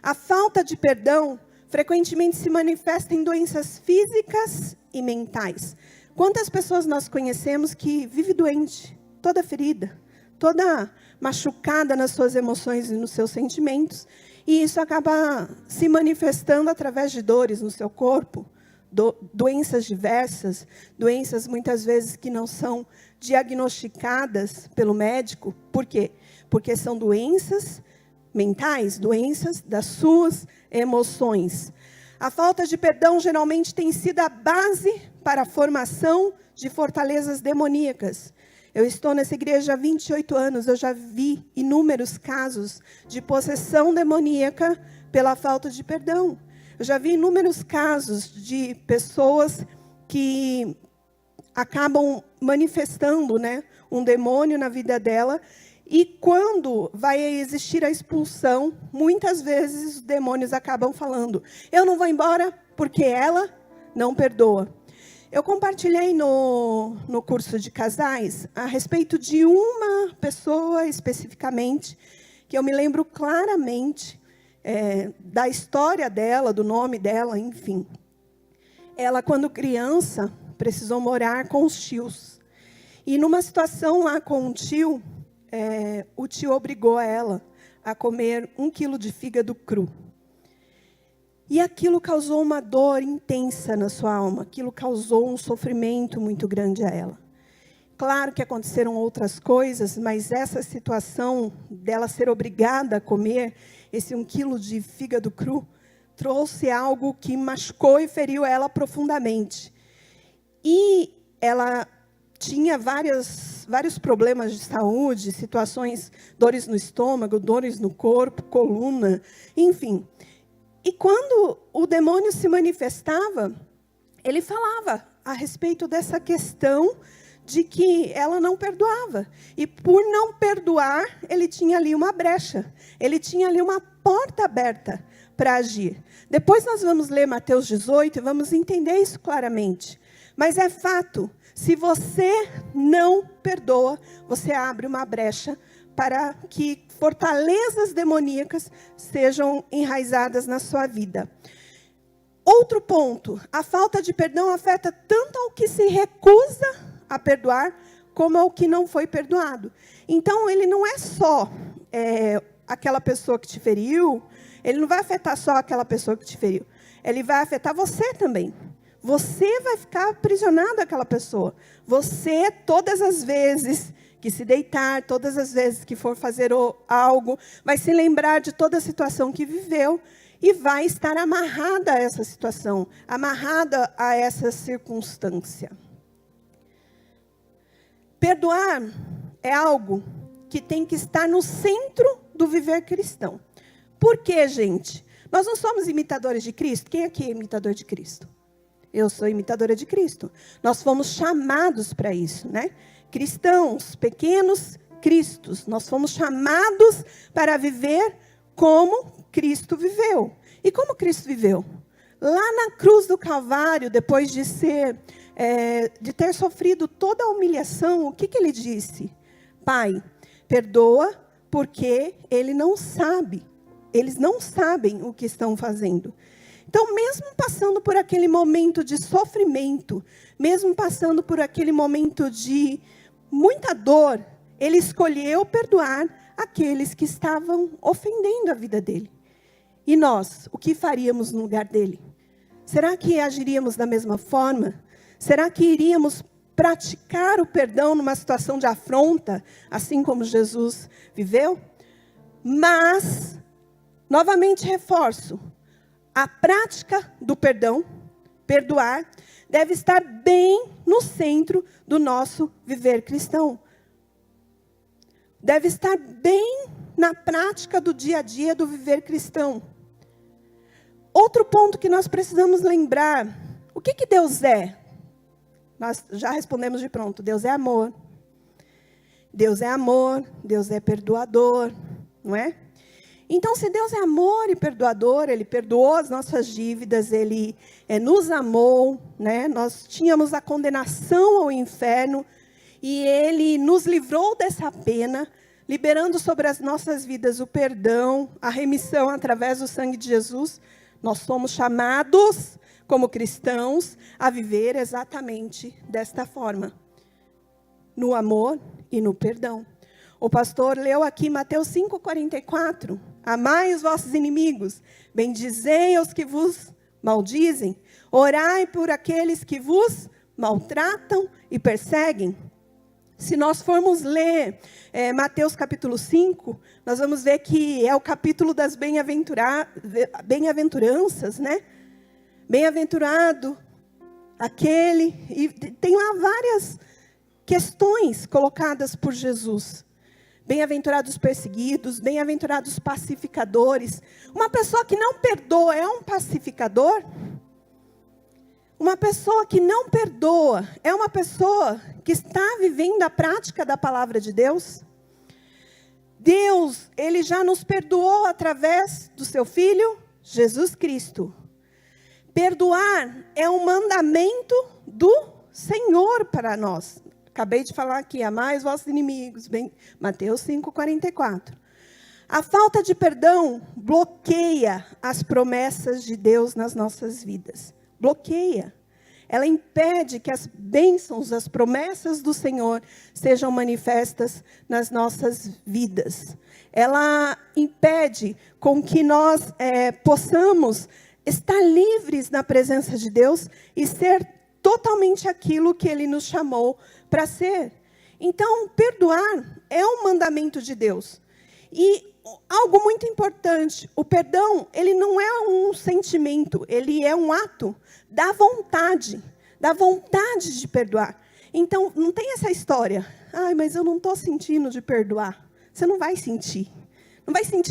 A falta de perdão frequentemente se manifesta em doenças físicas e mentais. Quantas pessoas nós conhecemos que vivem doente, toda ferida, toda machucada nas suas emoções e nos seus sentimentos, e isso acaba se manifestando através de dores no seu corpo, doenças diversas, doenças muitas vezes que não são diagnosticadas pelo médico. Por quê? Porque são doenças mentais, doenças das suas emoções. A falta de perdão geralmente tem sido a base para a formação de fortalezas demoníacas. Eu estou nessa igreja há 28 anos, eu já vi inúmeros casos de possessão demoníaca pela falta de perdão. Eu já vi inúmeros casos de pessoas que acabam manifestando, né, um demônio na vida dela, e quando vai existir a expulsão, muitas vezes os demônios acabam falando: eu não vou embora porque ela não perdoa. Eu compartilhei no curso de casais a respeito de uma pessoa especificamente, que eu me lembro claramente da história dela, do nome dela, enfim. Ela, quando criança, precisou morar com os tios. E numa situação lá com um tio, o tio obrigou ela a comer 1 quilo de fígado cru. E aquilo causou uma dor intensa na sua alma. Aquilo causou um sofrimento muito grande a ela. Claro que aconteceram outras coisas, mas essa situação dela ser obrigada a comer esse 1 quilo de fígado cru trouxe algo que machucou e feriu ela profundamente. E ela tinha vários problemas de saúde, situações, dores no estômago, dores no corpo, coluna, enfim. E quando o demônio se manifestava, ele falava a respeito dessa questão de que ela não perdoava. E por não perdoar, ele tinha ali uma brecha. Ele tinha ali uma porta aberta para agir. Depois nós vamos ler Mateus 18 e vamos entender isso claramente. Mas é fato, se você não perdoa, você abre uma brecha para que fortalezas demoníacas sejam enraizadas na sua vida. Outro ponto, a falta de perdão afeta tanto ao que se recusa a perdoar, como ao que não foi perdoado. Então, ele não é só aquela pessoa que te feriu, ele não vai afetar só aquela pessoa que te feriu, ele vai afetar você também. Você vai ficar aprisionado àquela pessoa. Você, todas as vezes que se deitar, todas as vezes que for fazer algo, vai se lembrar de toda a situação que viveu e vai estar amarrada a essa situação, amarrada a essa circunstância. Perdoar é algo que tem que estar no centro do viver cristão. Por quê, gente? Nós não somos imitadores de Cristo? Quem aqui é imitador de Cristo? Eu sou imitadora de Cristo. Nós fomos chamados para isso, né? Cristãos, pequenos cristos. Nós fomos chamados para viver como Cristo viveu. E como Cristo viveu? Lá na cruz do Calvário, depois de ter sofrido toda a humilhação, o que ele disse? Pai, perdoa, porque eles não sabem o que estão fazendo. Então, mesmo passando por aquele momento de sofrimento, mesmo passando por aquele momento de muita dor, ele escolheu perdoar aqueles que estavam ofendendo a vida dele. E nós, o que faríamos no lugar dele? Será que agiríamos da mesma forma? Será que iríamos praticar o perdão numa situação de afronta, assim como Jesus viveu? Mas, novamente reforço, a prática do perdão, perdoar, deve estar bem no centro do nosso viver cristão. Deve estar bem na prática do dia a dia do viver cristão. Outro ponto que nós precisamos lembrar, o que Deus é? Nós já respondemos de pronto, Deus é amor. Deus é amor, Deus é perdoador, não é? Então, se Deus é amor e perdoador, Ele perdoou as nossas dívidas, Ele nos amou, né? Nós tínhamos a condenação ao inferno, e Ele nos livrou dessa pena, liberando sobre as nossas vidas o perdão, a remissão através do sangue de Jesus. Nós somos chamados, como cristãos, a viver exatamente desta forma, no amor e no perdão. O pastor leu aqui Mateus 5,44. Amai os vossos inimigos, bendizei os que vos maldizem, orai por aqueles que vos maltratam e perseguem. Se nós formos ler Mateus capítulo 5, nós vamos ver que é o capítulo das bem-aventuranças, né? Bem-aventurado aquele, e tem lá várias questões colocadas por Jesus. Bem-aventurados perseguidos, bem-aventurados pacificadores. Uma pessoa que não perdoa é um pacificador? Uma pessoa que não perdoa é uma pessoa que está vivendo a prática da palavra de Deus? Deus, Ele já nos perdoou através do seu Filho, Jesus Cristo. Perdoar é um mandamento do Senhor para nós. Acabei de falar aqui, amai os vossos inimigos, bem, Mateus 5:44. A falta de perdão bloqueia as promessas de Deus nas nossas vidas. Bloqueia. Ela impede que as bênçãos, as promessas do Senhor sejam manifestas nas nossas vidas. Ela impede com que nós possamos estar livres na presença de Deus e ser totalmente aquilo que Ele nos chamou para ser. Então, perdoar é um mandamento de Deus. E algo muito importante, o perdão, ele não é um sentimento, ele é um ato da vontade de perdoar. Então, não tem essa história, mas eu não estou sentindo de perdoar. Você não vai sentir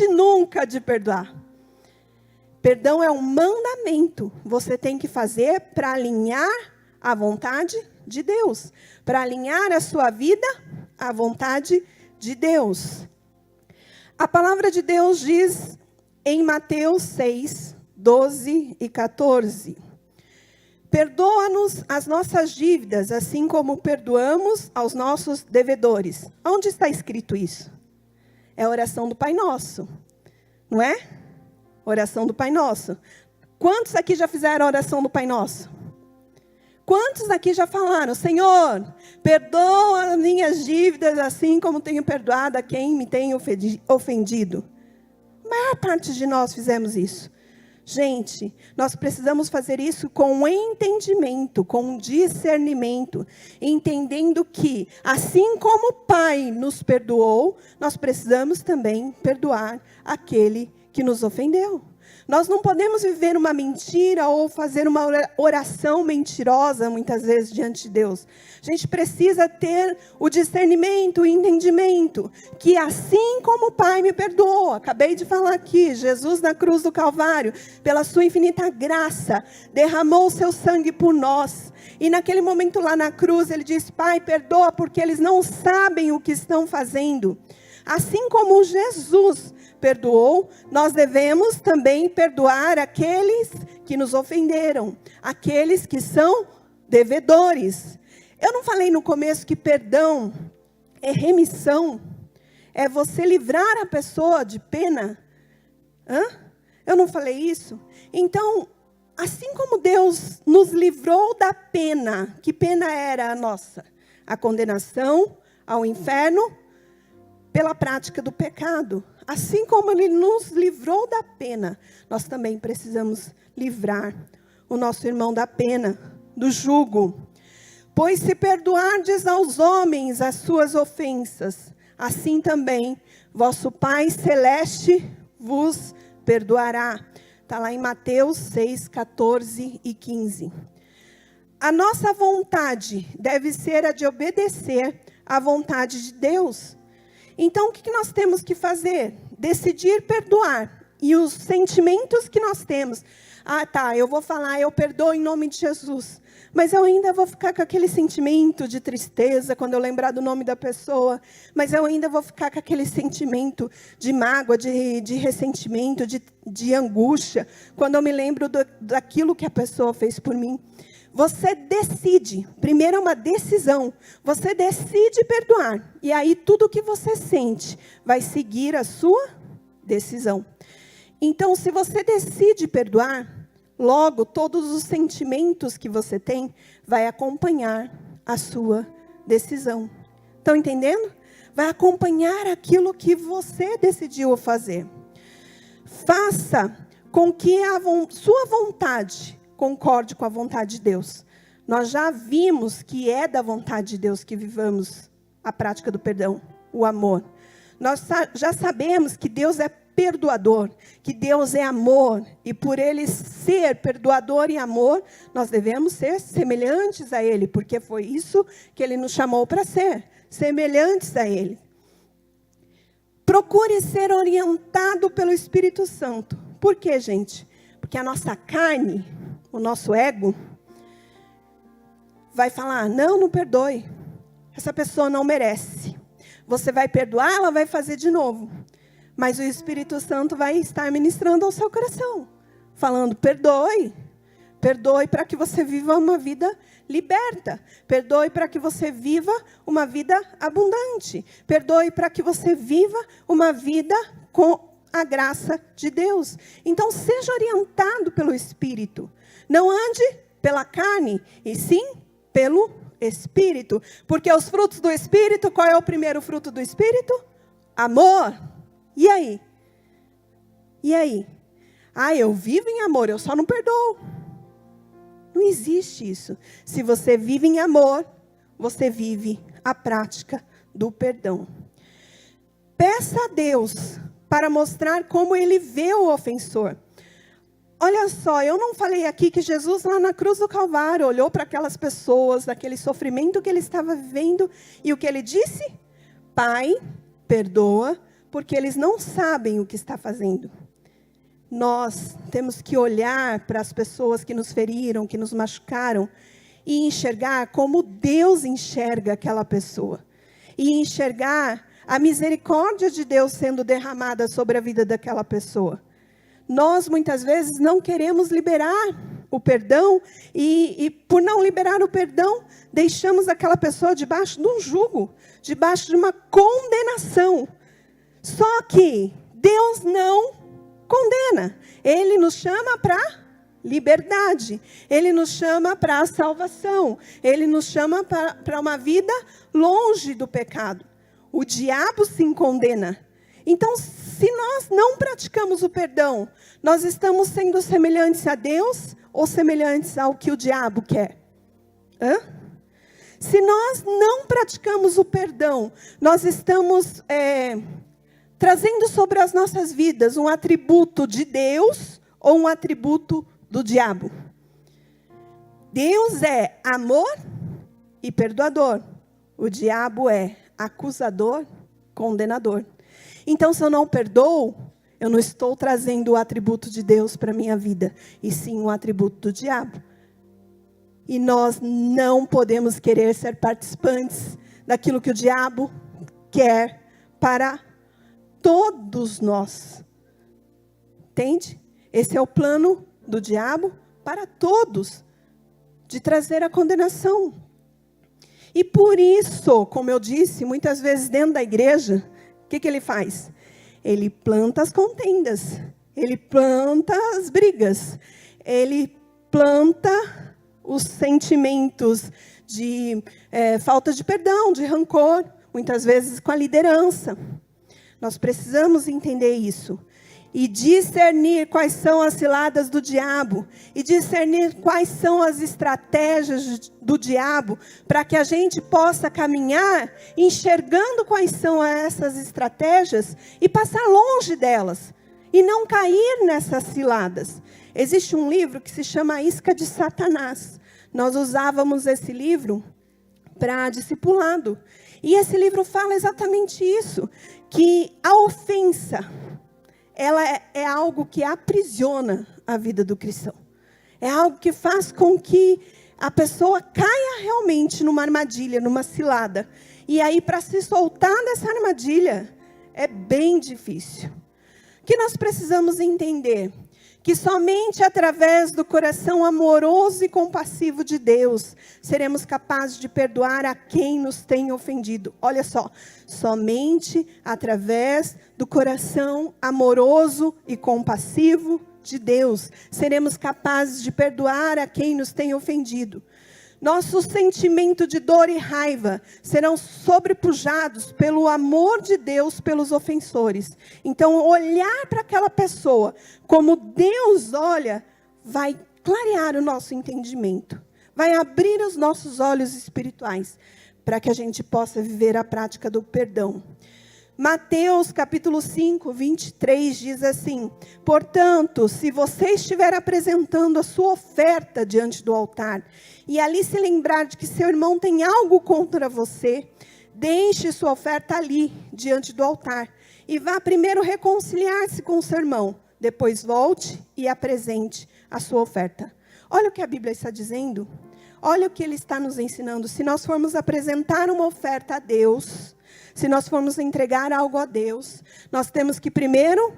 nunca de perdoar. Perdão é um mandamento, você tem que fazer para alinhar a vontade de Deus, para alinhar a sua vida à vontade de Deus. A palavra de Deus diz em Mateus 6, 12 e 14. Perdoa-nos as nossas dívidas, assim como perdoamos aos nossos devedores. Onde está escrito isso? É a oração do Pai Nosso, não é? Oração do Pai Nosso. Quantos aqui já fizeram a oração do Pai Nosso? Quantos aqui já falaram, Senhor, perdoa as minhas dívidas, assim como tenho perdoado a quem me tem ofendido? A maior parte de nós fizemos isso. Gente, nós precisamos fazer isso com entendimento, com discernimento, entendendo que, assim como o Pai nos perdoou, nós precisamos também perdoar aquele que nos ofendeu. Nós não podemos viver uma mentira ou fazer uma oração mentirosa, muitas vezes, diante de Deus. A gente precisa ter o discernimento, o entendimento, que assim como o Pai me perdoou, acabei de falar aqui, Jesus na cruz do Calvário, pela sua infinita graça, derramou o seu sangue por nós. E naquele momento lá na cruz, ele diz, Pai, perdoa porque eles não sabem o que estão fazendo. Assim como Jesus perdoou, nós devemos também perdoar aqueles que nos ofenderam, aqueles que são devedores. Eu não falei no começo que perdão é remissão, é você livrar a pessoa de pena? Eu não falei isso? Então, assim como Deus nos livrou da pena, que pena era a nossa? A condenação ao inferno pela prática do pecado. Assim como Ele nos livrou da pena, nós também precisamos livrar o nosso irmão da pena, do jugo. Pois se perdoardes aos homens as suas ofensas, assim também vosso Pai Celeste vos perdoará. Está lá em Mateus 6, 14 e 15. A nossa vontade deve ser a de obedecer à vontade de Deus. Então, o que nós temos que fazer? Decidir perdoar. E os sentimentos que nós temos. Eu vou falar, eu perdoo em nome de Jesus. Mas eu ainda vou ficar com aquele sentimento de tristeza quando eu lembrar do nome da pessoa. Mas eu ainda vou ficar com aquele sentimento de mágoa, de ressentimento, de angústia, quando eu me lembro daquilo que a pessoa fez por mim. Você decide, primeiro é uma decisão, você decide perdoar, e aí tudo que você sente vai seguir a sua decisão. Então, se você decide perdoar, logo todos os sentimentos que você tem vai acompanhar a sua decisão. Estão entendendo? Vai acompanhar aquilo que você decidiu fazer. Faça com que a sua vontade concorde com a vontade de Deus. Nós já vimos que é da vontade de Deus que vivamos a prática do perdão, o amor. Nós já sabemos que Deus é perdoador, que Deus é amor, e por Ele ser perdoador e amor, nós devemos ser semelhantes a Ele, porque foi isso que Ele nos chamou para ser, semelhantes a Ele. Procure ser orientado pelo Espírito Santo. Por quê, gente? Porque a nossa carne, o nosso ego, vai falar, não perdoe, essa pessoa não merece. Você vai perdoar, ela vai fazer de novo. Mas o Espírito Santo vai estar ministrando ao seu coração, falando, perdoe. Perdoe para que você viva uma vida liberta. Perdoe para que você viva uma vida abundante. Perdoe para que você viva uma vida com a graça de Deus. Então, seja orientado pelo Espírito. Não ande pela carne, e sim pelo Espírito. Porque os frutos do Espírito, qual é o primeiro fruto do Espírito? Amor. E aí? E aí? Eu vivo em amor, eu só não perdoo. Não existe isso. Se você vive em amor, você vive a prática do perdão. Peça a Deus para mostrar como Ele vê o ofensor. Olha só, eu não falei aqui que Jesus lá na cruz do Calvário olhou para aquelas pessoas, daquele sofrimento que ele estava vivendo, e o que ele disse? Pai, perdoa, porque eles não sabem o que está fazendo. Nós temos que olhar para as pessoas que nos feriram, que nos machucaram, e enxergar como Deus enxerga aquela pessoa. E enxergar a misericórdia de Deus sendo derramada sobre a vida daquela pessoa. Nós, muitas vezes, não queremos liberar o perdão, e por não liberar o perdão, deixamos aquela pessoa debaixo de um jugo, debaixo de uma condenação. Só que Deus não condena. Ele nos chama para liberdade. Ele nos chama para a salvação. Ele nos chama para uma vida longe do pecado. O diabo sim condena. Então, se nós não praticamos o perdão, nós estamos sendo semelhantes a Deus ou semelhantes ao que o diabo quer? Se nós não praticamos o perdão, nós estamos trazendo sobre as nossas vidas um atributo de Deus ou um atributo do diabo. Deus é amor e perdoador. O diabo é acusador, condenador. Então, se eu não perdoo, eu não estou trazendo o atributo de Deus para a minha vida, e sim um atributo do diabo. E nós não podemos querer ser participantes daquilo que o diabo quer para todos nós. Entende? Esse é o plano do diabo para todos, de trazer a condenação. E por isso, como eu disse, muitas vezes dentro da igreja, o que ele faz? Ele planta as contendas, ele planta as brigas, ele planta os sentimentos de falta de perdão, de rancor, muitas vezes com a liderança. Nós precisamos entender isso. E discernir quais são as ciladas do diabo. E discernir quais são as estratégias do diabo. Para que a gente possa caminhar enxergando quais são essas estratégias. E passar longe delas. E não cair nessas ciladas. Existe um livro que se chama A Isca de Satanás. Nós usávamos esse livro para discipulado. E esse livro fala exatamente isso. Que a ofensa, ela é algo que aprisiona a vida do cristão. É algo que faz com que a pessoa caia realmente numa armadilha, numa cilada. E aí, para se soltar dessa armadilha, é bem difícil. O que nós precisamos entender? Que somente através do coração amoroso e compassivo de Deus, seremos capazes de perdoar a quem nos tem ofendido. Olha só, somente através do coração amoroso e compassivo de Deus, seremos capazes de perdoar a quem nos tem ofendido. Nosso sentimento de dor e raiva serão sobrepujados pelo amor de Deus pelos ofensores. Então, olhar para aquela pessoa como Deus olha, vai clarear o nosso entendimento. Vai abrir os nossos olhos espirituais. para que a gente possa viver a prática do perdão. Mateus capítulo 5, 23 diz assim: portanto, se você estiver apresentando a sua oferta diante do altar, e ali se lembrar de que seu irmão tem algo contra você, deixe sua oferta ali, diante do altar, e vá primeiro reconciliar-se com o seu irmão, depois volte e apresente a sua oferta. Olha o que a Bíblia está dizendo, olha o que ele está nos ensinando. Se nós formos apresentar uma oferta a Deus, se nós formos entregar algo a Deus, nós temos que primeiro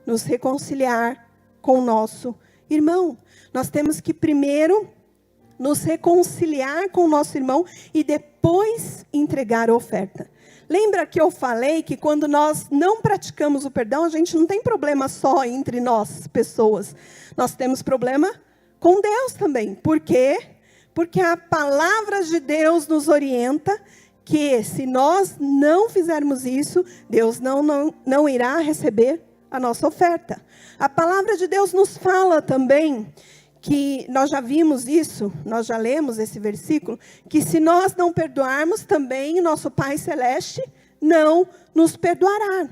nos reconciliar com o nosso irmão. Nós temos que primeiro nos reconciliar com o nosso irmão e depois entregar a oferta. Lembra que eu falei que quando nós não praticamos o perdão, a gente não tem problema só entre nós, pessoas. Nós temos problema com Deus também. Por quê? Porque a palavra de Deus nos orienta que se nós não fizermos isso, Deus não irá receber a nossa oferta. A palavra de Deus nos fala também, que nós já vimos isso, nós já lemos esse versículo, que se nós não perdoarmos também, nosso Pai Celeste não nos perdoará.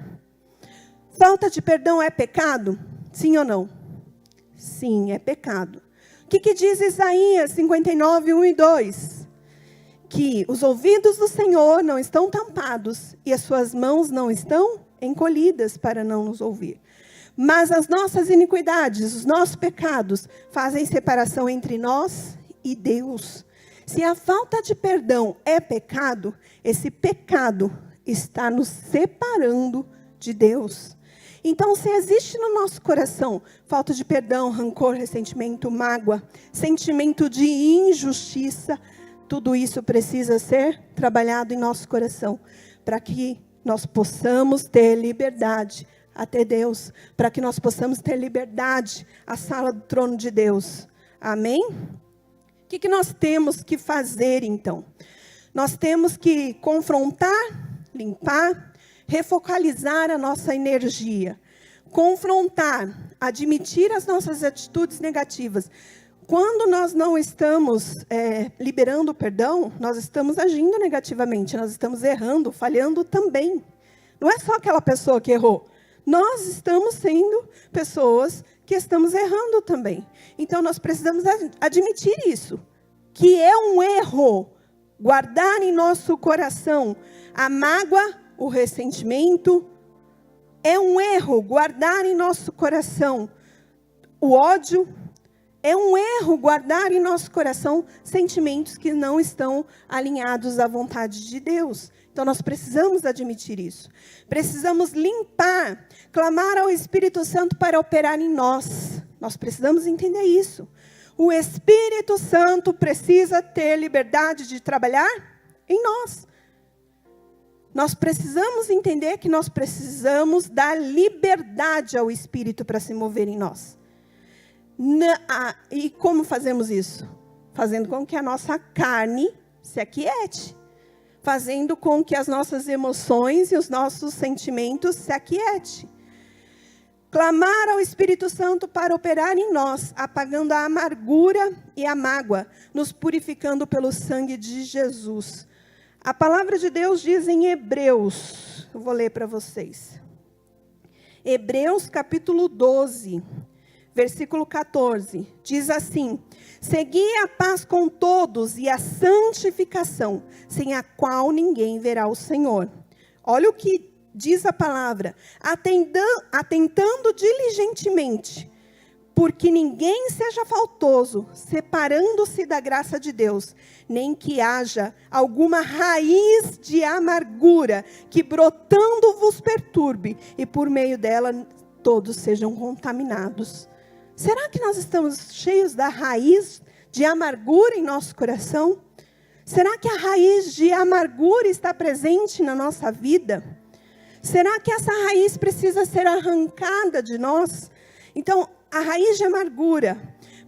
Falta de perdão é pecado? Sim ou não? Sim, é pecado. O que diz Isaías 59, 1 e 2? Que os ouvidos do Senhor não estão tampados e as suas mãos não estão encolhidas para não nos ouvir. Mas as nossas iniquidades, os nossos pecados, fazem separação entre nós e Deus. Se a falta de perdão é pecado, esse pecado está nos separando de Deus. Então, se existe no nosso coração falta de perdão, rancor, ressentimento, mágoa, sentimento de injustiça, tudo isso precisa ser trabalhado em nosso coração, para que nós possamos ter liberdade até Deus, para que nós possamos ter liberdade à sala do trono de Deus. Amém? O que nós temos que fazer, então? Nós temos que confrontar, limpar, refocalizar a nossa energia. Confrontar, admitir as nossas atitudes negativas. Quando nós não estamos liberando o perdão, nós estamos agindo negativamente, nós estamos errando, falhando também. Não é só aquela pessoa que errou. Nós estamos sendo pessoas que estamos errando também. Então, nós precisamos admitir isso, que é um erro, guardar em nosso coração a mágoa, o ressentimento. É um erro guardar em nosso coração o ódio. É um erro guardar em nosso coração sentimentos que não estão alinhados à vontade de Deus. Então, nós precisamos admitir isso. Precisamos limpar, clamar ao Espírito Santo para operar em nós. Nós precisamos entender isso. O Espírito Santo precisa ter liberdade de trabalhar em nós. Nós precisamos entender que nós precisamos dar liberdade ao Espírito para se mover em nós. E como fazemos isso? Fazendo com que a nossa carne se aquiete. Fazendo com que as nossas emoções e os nossos sentimentos se aquiete. Clamar ao Espírito Santo para operar em nós, apagando a amargura e a mágoa, nos purificando pelo sangue de Jesus. A palavra de Deus diz em Hebreus, eu vou ler para vocês. Hebreus capítulo 12, versículo 14, diz assim: segui a paz com todos e a santificação, sem a qual ninguém verá o Senhor. Olha o que diz a palavra: atentando diligentemente, porque ninguém seja faltoso, separando-se da graça de Deus, nem que haja alguma raiz de amargura, que brotando vos perturbe, e por meio dela todos sejam contaminados. Será que nós estamos cheios da raiz de amargura em nosso coração? Será que a raiz de amargura está presente na nossa vida? Será que essa raiz precisa ser arrancada de nós? Então, a raiz de amargura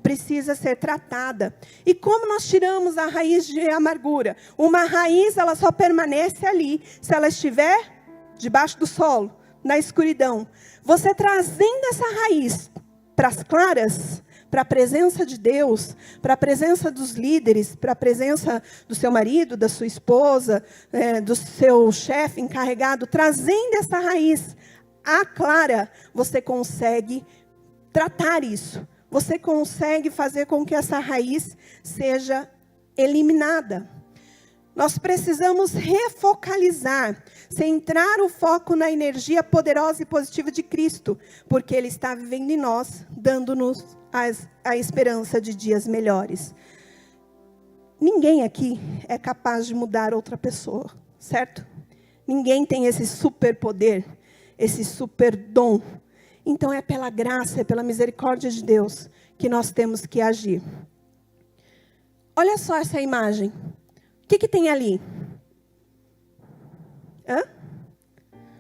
precisa ser tratada. E como nós tiramos a raiz de amargura? Uma raiz, ela só permanece ali se ela estiver debaixo do solo, na escuridão. Você trazendo essa raiz para as claras, para a presença de Deus, para a presença dos líderes, para a presença do seu marido, da sua esposa, do seu chefe encarregado, trazendo essa raiz clara, você consegue tratar isso. Você consegue fazer com que essa raiz seja eliminada. Nós precisamos refocalizar, centrar o foco na energia poderosa e positiva de Cristo, porque Ele está vivendo em nós, dando-nos a esperança de dias melhores. Ninguém aqui é capaz de mudar outra pessoa, certo? Ninguém tem esse superpoder, esse superdom. Então é pela graça, é pela misericórdia de Deus que nós temos que agir. Olha só essa imagem. O que tem ali?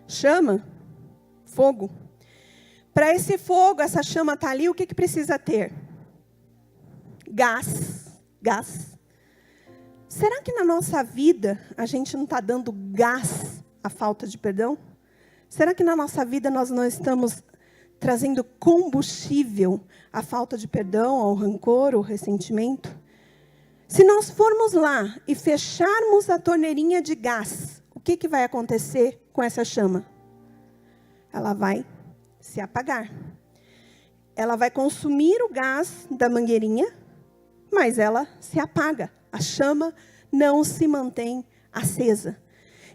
Chama? Fogo. Para esse fogo, essa chama estar ali, o que precisa ter? Gás. Será que na nossa vida a gente não está dando gás à falta de perdão? Será que na nossa vida nós não estamos trazendo combustível à falta de perdão, ao rancor, ao ressentimento? Se nós formos lá e fecharmos a torneirinha de gás, o que vai acontecer com essa chama? Ela vai se apagar. Ela vai consumir o gás da mangueirinha, mas ela se apaga. A chama não se mantém acesa.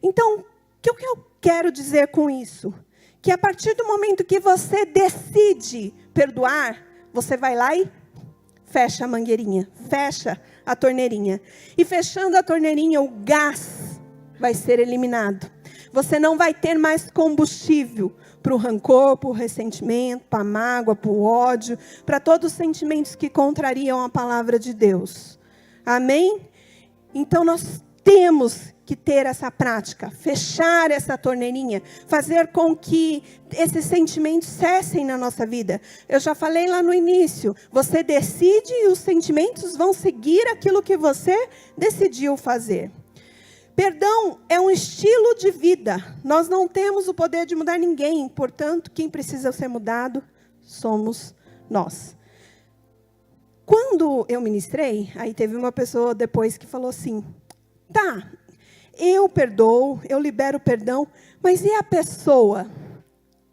Então, o que eu quero dizer com isso? Que a partir do momento que você decide perdoar, você vai lá e fecha a mangueirinha, fecha a torneirinha. E fechando a torneirinha, o gás vai ser eliminado. Você não vai ter mais combustível para o rancor, para o ressentimento, para a mágoa, para o ódio, para todos os sentimentos que contrariam a palavra de Deus. Amém? Então nós temos que ter essa prática, fechar essa torneirinha, fazer com que esses sentimentos cessem na nossa vida. Eu já falei lá no início, você decide e os sentimentos vão seguir aquilo que você decidiu fazer. Perdão é um estilo de vida. Nós não temos o poder de mudar ninguém, portanto, quem precisa ser mudado somos nós. Quando eu ministrei, aí teve uma pessoa depois que falou assim, tá, eu perdoo, eu libero perdão, mas e a pessoa?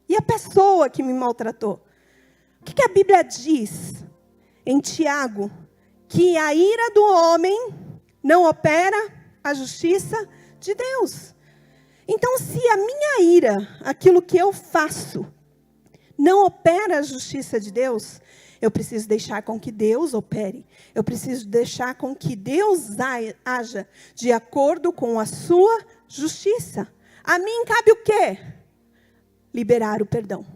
E a pessoa que me maltratou? O que a Bíblia diz em Tiago? Que a ira do homem não opera a justiça de Deus. Então, se a minha ira, aquilo que eu faço, não opera a justiça de Deus, eu preciso deixar com que Deus opere. Eu preciso deixar com que Deus haja de acordo com a sua justiça. A mim cabe o quê? Liberar o perdão.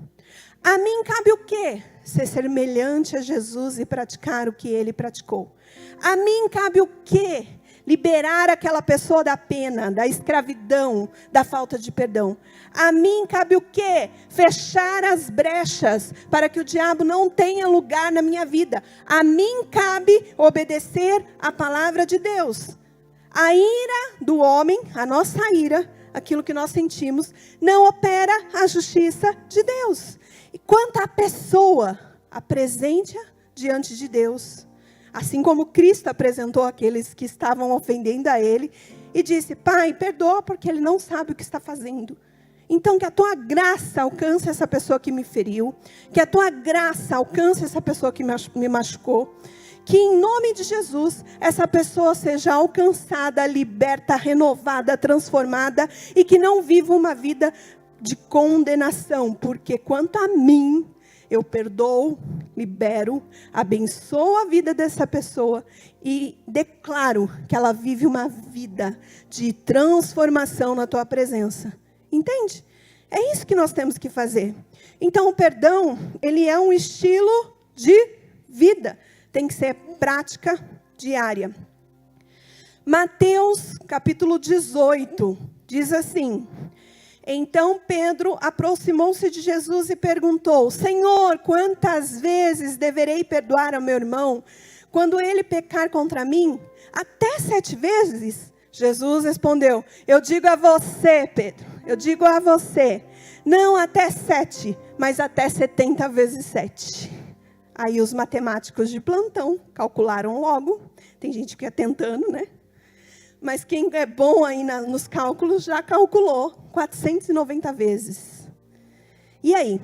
A mim cabe o quê? Ser semelhante a Jesus e praticar o que Ele praticou. A mim cabe o quê? Liberar aquela pessoa da pena, da escravidão, da falta de perdão. A mim cabe o quê? Fechar as brechas para que o diabo não tenha lugar na minha vida. A mim cabe obedecer a palavra de Deus. A ira do homem, a nossa ira, aquilo que nós sentimos, não opera a justiça de Deus. E quanto à pessoa, apresente-a diante de Deus. Assim como Cristo apresentou aqueles que estavam ofendendo a Ele e disse, Pai, perdoa porque ele não sabe o que está fazendo. Então que a tua graça alcance essa pessoa que me feriu, que a tua graça alcance essa pessoa que me machucou, que em nome de Jesus essa pessoa seja alcançada, liberta, renovada, transformada e que não viva uma vida de condenação, porque quanto a mim, eu perdoo, libero, abençoo a vida dessa pessoa e declaro que ela vive uma vida de transformação na tua presença. Entende? É isso que nós temos que fazer. Então o perdão, ele é um estilo de vida. Tem que ser prática diária. Mateus capítulo 18 diz assim: então Pedro aproximou-se de Jesus e perguntou, Senhor, quantas vezes deverei perdoar ao meu irmão quando ele pecar contra mim? Até 7 vezes? Jesus respondeu, eu digo a você, Pedro, eu digo a você, não até 7, mas até 70 vezes 7. Aí os matemáticos de plantão calcularam logo. Tem gente que é tentando, né? Mas quem é bom aí nos cálculos já calculou 490 vezes. E aí?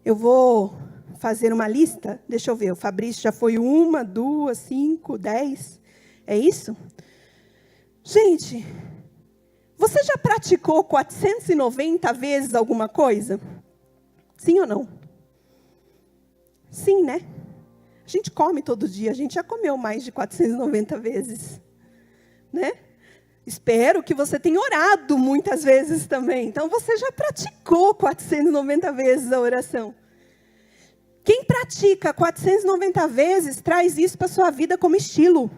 Eu vou fazer uma lista. Deixa eu ver, o Fabrício já foi 1, 2, 5, 10. É isso? Gente, você já praticou 490 vezes alguma coisa? Sim ou não? Sim, né? A gente come todo dia, a gente já comeu mais de 490 vezes, né? Espero que você tenha orado muitas vezes também. Então, você já praticou 490 vezes a oração. Quem pratica 490 vezes, traz isso para a sua vida como estilo.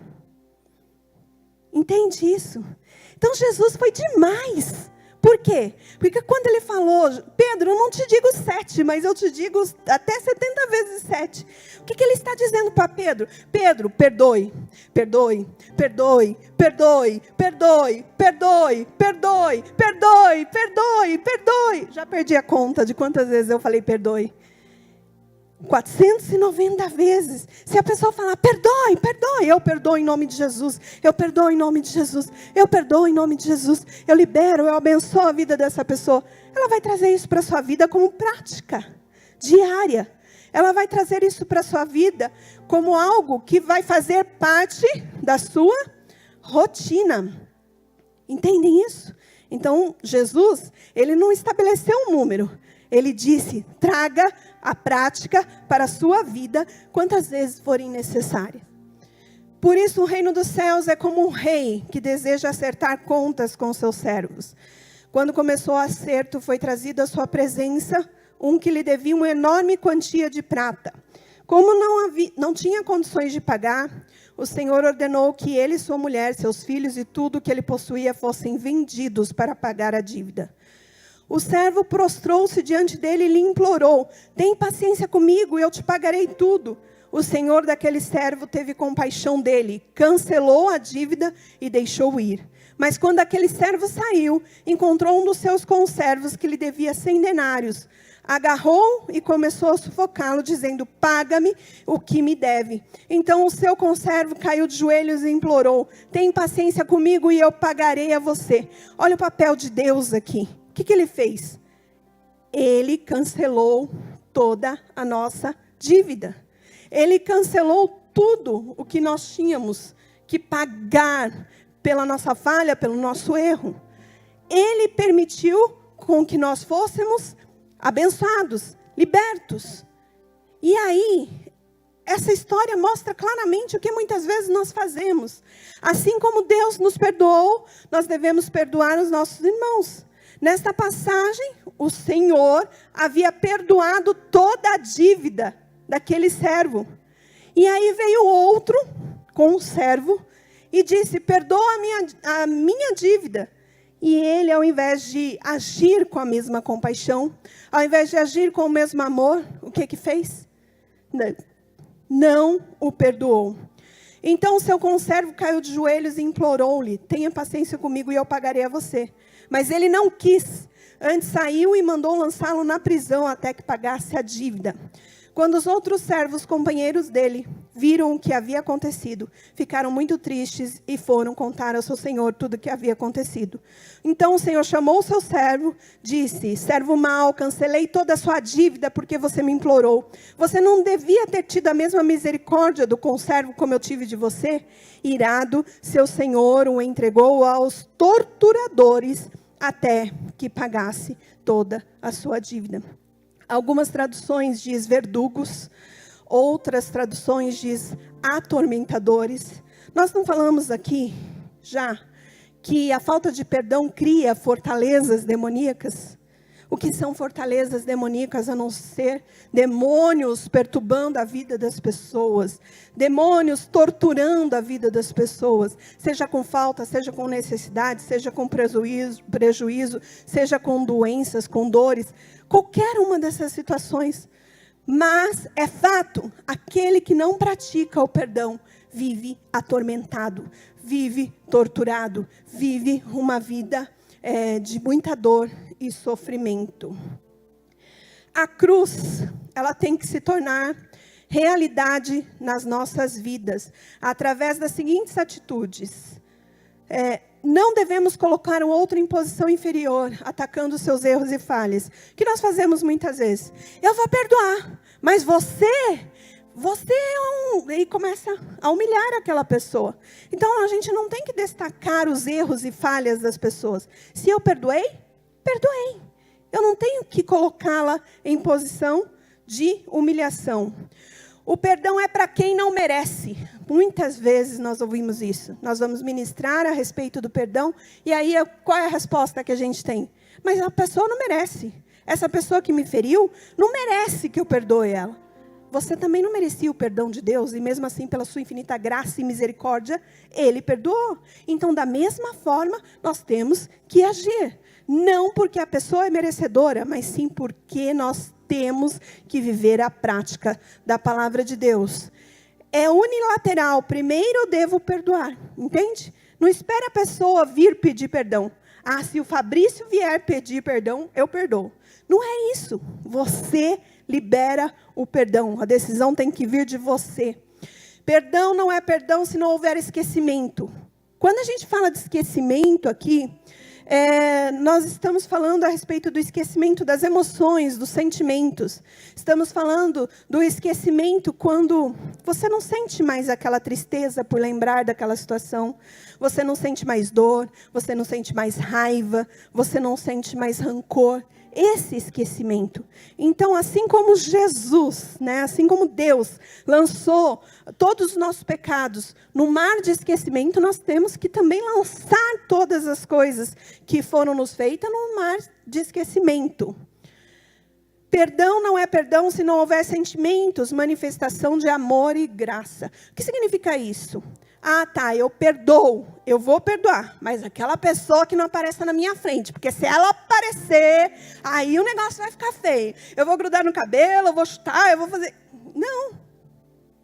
Entende isso? Então, Jesus foi demais. Por quê? Porque quando ele falou, Pedro, eu não te digo 7, mas eu te digo até 70 vezes 7. O que ele está dizendo para Pedro? Pedro, perdoe, perdoe, perdoe, perdoe, perdoe, perdoe, perdoe, perdoe, perdoe, perdoe. Já perdi a conta de quantas vezes eu falei perdoe. 490 vezes. Se a pessoa falar, perdoe, perdoe, eu perdoo em nome de Jesus, eu perdoo em nome de Jesus, eu perdoo em nome de Jesus, eu libero, eu abençoo a vida dessa pessoa. Ela vai trazer isso para a sua vida como prática diária. Ela vai trazer isso para a sua vida como algo que vai fazer parte da sua rotina. Entendem isso? Então, Jesus, ele não estabeleceu um número. Ele disse, traga a prática para a sua vida quantas vezes forem necessárias. Por isso o reino dos céus é como um rei que deseja acertar contas com seus servos. Quando começou o acerto, foi trazido à sua presença um que lhe devia uma enorme quantia de prata. Como não tinha condições de pagar, o Senhor ordenou que ele, sua mulher, seus filhos e tudo que ele possuía fossem vendidos para pagar a dívida. O servo prostrou-se diante dele e lhe implorou, tem paciência comigo e eu te pagarei tudo. O senhor daquele servo teve compaixão dele, cancelou a dívida e deixou ir. Mas quando aquele servo saiu, encontrou um dos seus conservos que lhe devia 100 denários. Agarrou e começou a sufocá-lo, dizendo, paga-me o que me deve. Então o seu conservo caiu de joelhos e implorou, tem paciência comigo e eu pagarei a você. Olha o papel de Deus aqui. O que ele fez? Ele cancelou toda a nossa dívida. Ele cancelou tudo o que nós tínhamos que pagar pela nossa falha, pelo nosso erro. Ele permitiu com que nós fôssemos abençoados, libertos. E aí, essa história mostra claramente o que muitas vezes nós fazemos. Assim como Deus nos perdoou, nós devemos perdoar os nossos irmãos. Nesta passagem, o Senhor havia perdoado toda a dívida daquele servo. E aí veio outro com o servo e disse, perdoa a minha dívida. E ele, ao invés de agir com a mesma compaixão, ao invés de agir com o mesmo amor, o que fez? Não o perdoou. Então o seu conservo caiu de joelhos e implorou-lhe, tenha paciência comigo e eu pagarei a você. Mas ele não quis. Antes saiu e mandou lançá-lo na prisão até que pagasse a dívida. Quando os outros servos, companheiros dele, viram o que havia acontecido, ficaram muito tristes e foram contar ao seu senhor tudo o que havia acontecido. Então o senhor chamou o seu servo, disse, servo mau, cancelei toda a sua dívida porque você me implorou. Você não devia ter tido a mesma misericórdia do conservo como eu tive de você? Irado, seu senhor o entregou aos torturadores até que pagasse toda a sua dívida. Algumas traduções diz verdugos, outras traduções diz atormentadores. Nós não falamos aqui já que a falta de perdão cria fortalezas demoníacas? O que são fortalezas demoníacas a não ser demônios perturbando a vida das pessoas, demônios torturando a vida das pessoas, seja com falta, seja com necessidade, seja com prejuízo, seja com doenças, com dores, qualquer uma dessas situações. Mas é fato, aquele que não pratica o perdão vive atormentado, vive torturado, vive uma vida de muita dor e sofrimento. A cruz, ela tem que se tornar realidade nas nossas vidas, através das seguintes atitudes. Não devemos colocar o outro em posição inferior, atacando seus erros e falhas, que nós fazemos muitas vezes. Eu vou perdoar, mas você e começa a humilhar aquela pessoa. Então, a gente não tem que destacar os erros e falhas das pessoas. Se eu perdoei, perdoei. Eu não tenho que colocá-la em posição de humilhação. O perdão é para quem não merece. Muitas vezes nós ouvimos isso. Nós vamos ministrar a respeito do perdão, e aí qual é a resposta que a gente tem? Mas a pessoa não merece. Essa pessoa que me feriu não merece que eu perdoe ela. Você também não merecia o perdão de Deus, e mesmo assim, pela sua infinita graça e misericórdia, Ele perdoou. Então, da mesma forma, nós temos que agir. Não porque a pessoa é merecedora, mas sim porque nós temos que viver a prática da palavra de Deus. É unilateral. Primeiro eu devo perdoar, entende? Não espere a pessoa vir pedir perdão. Ah, se o Fabrício vier pedir perdão, eu perdoo. Não é isso. Você libera o perdão. A decisão tem que vir de você. Perdão não é perdão se não houver esquecimento. Quando a gente fala de esquecimento aqui, nós estamos falando a respeito do esquecimento das emoções, dos sentimentos. Estamos falando do esquecimento quando você não sente mais aquela tristeza por lembrar daquela situação. Você não sente mais dor, você não sente mais raiva, você não sente mais rancor. Esse esquecimento. Então, assim como Jesus, assim como Deus lançou todos os nossos pecados no mar de esquecimento, nós temos que também lançar todas as coisas que foram nos feitas no mar de esquecimento. Perdão não é perdão se não houver sentimentos, manifestação de amor e graça. O que significa isso? Ah, tá, eu perdoo, eu vou perdoar, mas aquela pessoa que não apareça na minha frente, porque se ela aparecer, aí o negócio vai ficar feio. Eu vou grudar no cabelo, eu vou chutar, eu vou fazer... Não.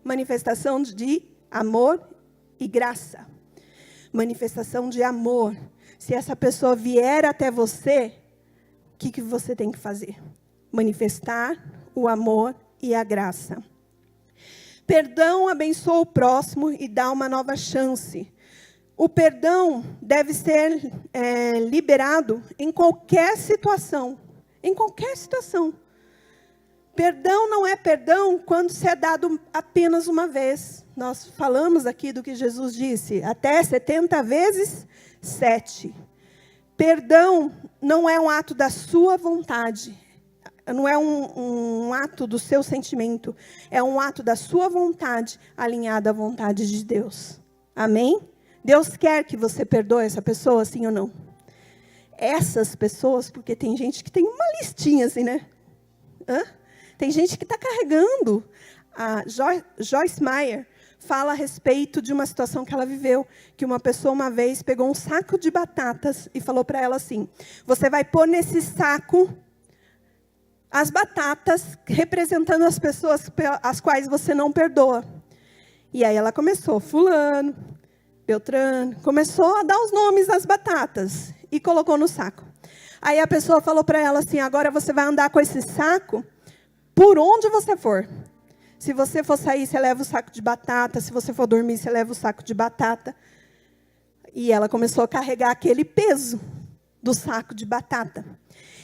Manifestação de amor e graça. Manifestação de amor. Se essa pessoa vier até você, o que você tem que fazer? Manifestar o amor e a graça. Perdão abençoa o próximo e dá uma nova chance. O perdão deve ser liberado em qualquer situação. Em qualquer situação. Perdão não é perdão quando se é dado apenas uma vez. Nós falamos aqui do que Jesus disse, até 70 vezes 7. Perdão não é um ato da sua vontade. Não é um ato do seu sentimento. É um ato da sua vontade, alinhado à vontade de Deus. Amém? Deus quer que você perdoe essa pessoa, sim ou não? Essas pessoas, porque tem gente que tem uma listinha assim, né? Tem gente que está carregando. A Joyce Meyer fala a respeito de uma situação que ela viveu, que uma pessoa uma vez pegou um saco de batatas e falou para ela assim, você vai pôr nesse saco as batatas representando as pessoas as quais você não perdoa. E aí ela começou, fulano, Beltrano, começou a dar os nomes das batatas e colocou no saco. Aí a pessoa falou para ela assim, agora você vai andar com esse saco por onde você for. Se você for sair, você leva o saco de batata. Se você for dormir, você leva o saco de batata. E ela começou a carregar aquele peso do saco de batata.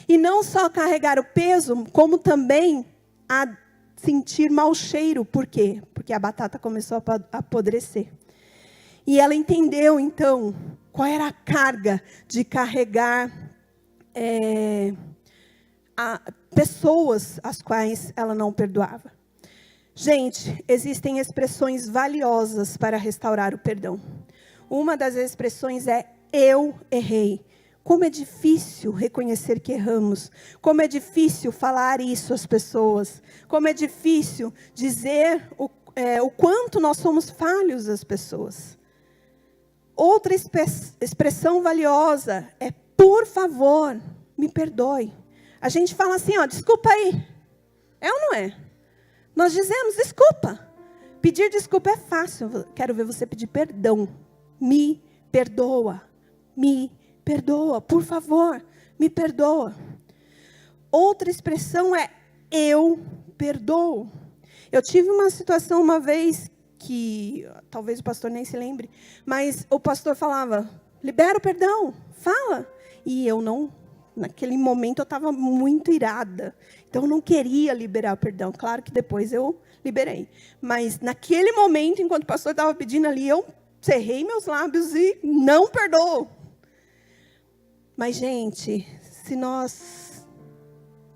E não só carregar o peso, como também a sentir mau cheiro. Por quê? Porque a batata começou a apodrecer. E ela entendeu, então, qual era a carga de carregar pessoas as quais ela não perdoava. Gente, existem expressões valiosas para restaurar o perdão. Uma das expressões é, eu errei. Como é difícil reconhecer que erramos. Como é difícil falar isso às pessoas. Como é difícil dizer o quanto nós somos falhos às pessoas. Outra expressão valiosa é, por favor, me perdoe. A gente fala assim, desculpa aí. É ou não é? Nós dizemos, desculpa. Pedir desculpa é fácil. Quero ver você pedir perdão. Me perdoa. Me perdoa, por favor, me perdoa. Outra expressão é, eu perdoo. Eu tive uma situação uma vez que, talvez o pastor nem se lembre, mas o pastor falava, libera o perdão, fala. E eu não, naquele momento eu estava muito irada. Então eu não queria liberar o perdão. Claro que depois eu liberei. Mas naquele momento, enquanto o pastor estava pedindo ali, eu cerrei meus lábios e não perdoo. Mas, gente, se nós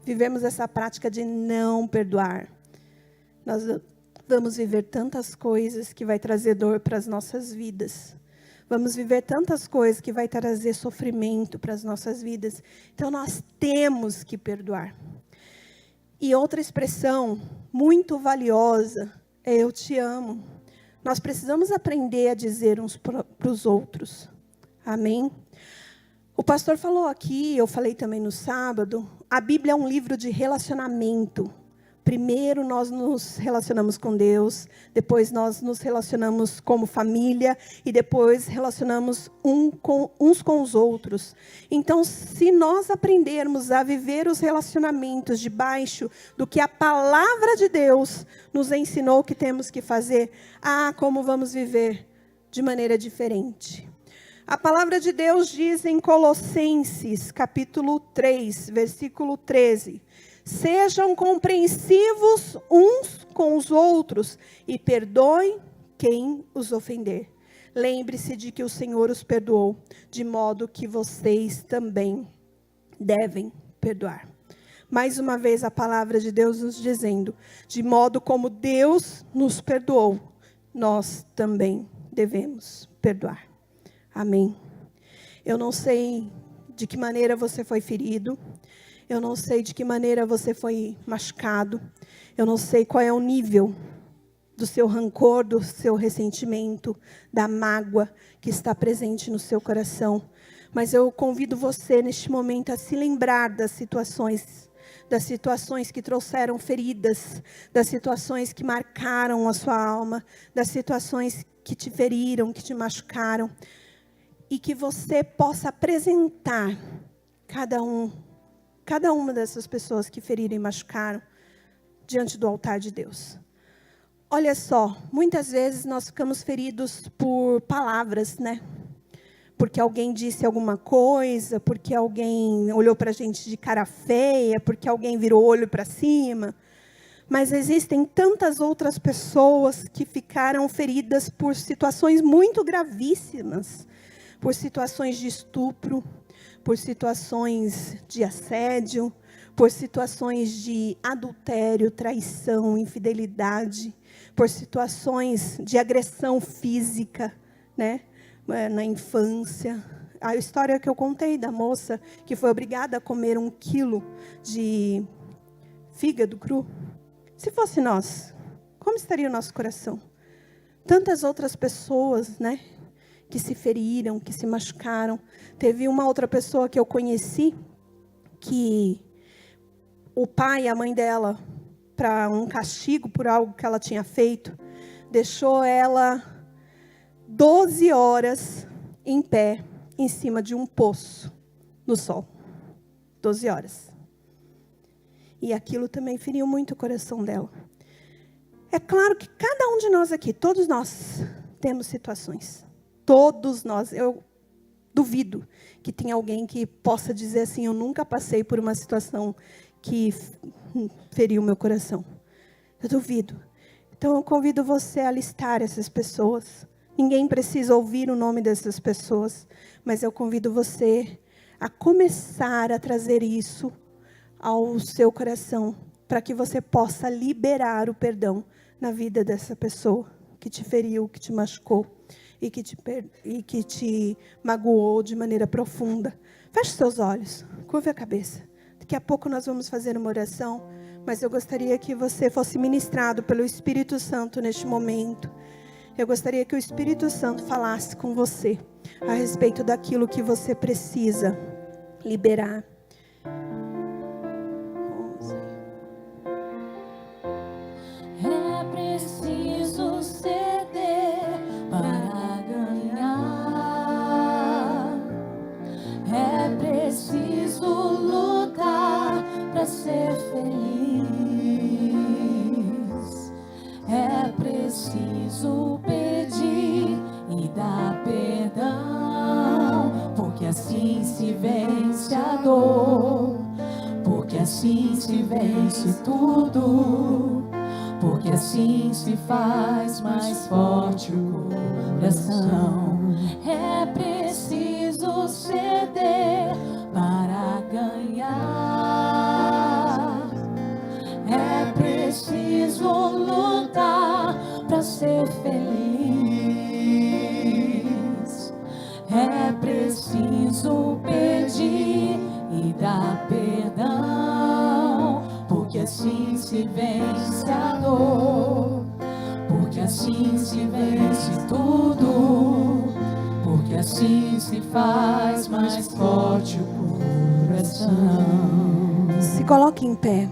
vivemos essa prática de não perdoar, nós vamos viver tantas coisas que vai trazer dor para as nossas vidas. Vamos viver tantas coisas que vai trazer sofrimento para as nossas vidas. Então, nós temos que perdoar. E outra expressão muito valiosa é eu te amo. Nós precisamos aprender a dizer uns para os outros. Amém? O pastor falou aqui, eu falei também no sábado, a Bíblia é um livro de relacionamento. Primeiro nós nos relacionamos com Deus, depois nós nos relacionamos como família e depois relacionamos uns com os outros. Então, se nós aprendermos a viver os relacionamentos debaixo do que a palavra de Deus nos ensinou que temos que fazer, como vamos viver de maneira diferente. A palavra de Deus diz em Colossenses, capítulo 3, versículo 13, sejam compreensivos uns com os outros e perdoem quem os ofender. Lembre-se de que o Senhor os perdoou, de modo que vocês também devem perdoar. Mais uma vez a palavra de Deus nos dizendo, de modo como Deus nos perdoou, nós também devemos perdoar. Amém. Eu não sei de que maneira você foi ferido. Eu não sei de que maneira você foi machucado. Eu não sei qual é o nível do seu rancor, do seu ressentimento, da mágoa que está presente no seu coração. Mas eu convido você neste momento a se lembrar das situações que trouxeram feridas, das situações que marcaram a sua alma, das situações que te feriram, que te machucaram. E que você possa apresentar cada uma dessas pessoas que feriram e machucaram diante do altar de Deus. Olha só, muitas vezes nós ficamos feridos por palavras, né? Porque alguém disse alguma coisa, porque alguém olhou para a gente de cara feia, porque alguém virou o olho para cima. Mas existem tantas outras pessoas que ficaram feridas por situações muito gravíssimas, por situações de estupro, por situações de assédio, por situações de adultério, traição, infidelidade, por situações de agressão física, né, na infância. A história que eu contei da moça que foi obrigada a comer 1 quilo de fígado cru. Se fosse nós, como estaria o nosso coração? Tantas outras pessoas, né, que se feriram, que se machucaram. Teve uma outra pessoa que eu conheci, que o pai e a mãe dela, para um castigo por algo que ela tinha feito, deixou ela 12 horas em pé, em cima de um poço, no sol. 12 horas. E aquilo também feriu muito o coração dela. É claro que cada um de nós aqui, todos nós, temos situações. Todos nós, eu duvido que tenha alguém que possa dizer assim, eu nunca passei por uma situação que feriu meu coração. Eu duvido. Então eu convido você a listar essas pessoas. Ninguém precisa ouvir o nome dessas pessoas, mas eu convido você a começar a trazer isso ao seu coração, para que você possa liberar o perdão na vida dessa pessoa que te feriu, que te machucou. E que te magoou de maneira profunda. Feche seus olhos, curve a cabeça. Daqui a pouco nós vamos fazer uma oração, mas eu gostaria que você fosse ministrado pelo Espírito Santo neste momento. Eu gostaria que o Espírito Santo falasse com você a respeito daquilo que você precisa liberar. É preciso ceder para ganhar. É preciso lutar para ser feliz. preciso pedir e dar perdão, porque assim se vence a dor, porque assim se vence tudo, porque assim se faz mais forte o coração. É preciso ceder para ganhar, é preciso lutar para ser feliz, é preciso pedir e dar perdão, porque assim se vence a dor, porque assim se vence tudo, porque assim se faz mais forte o coração. Se coloque em pé,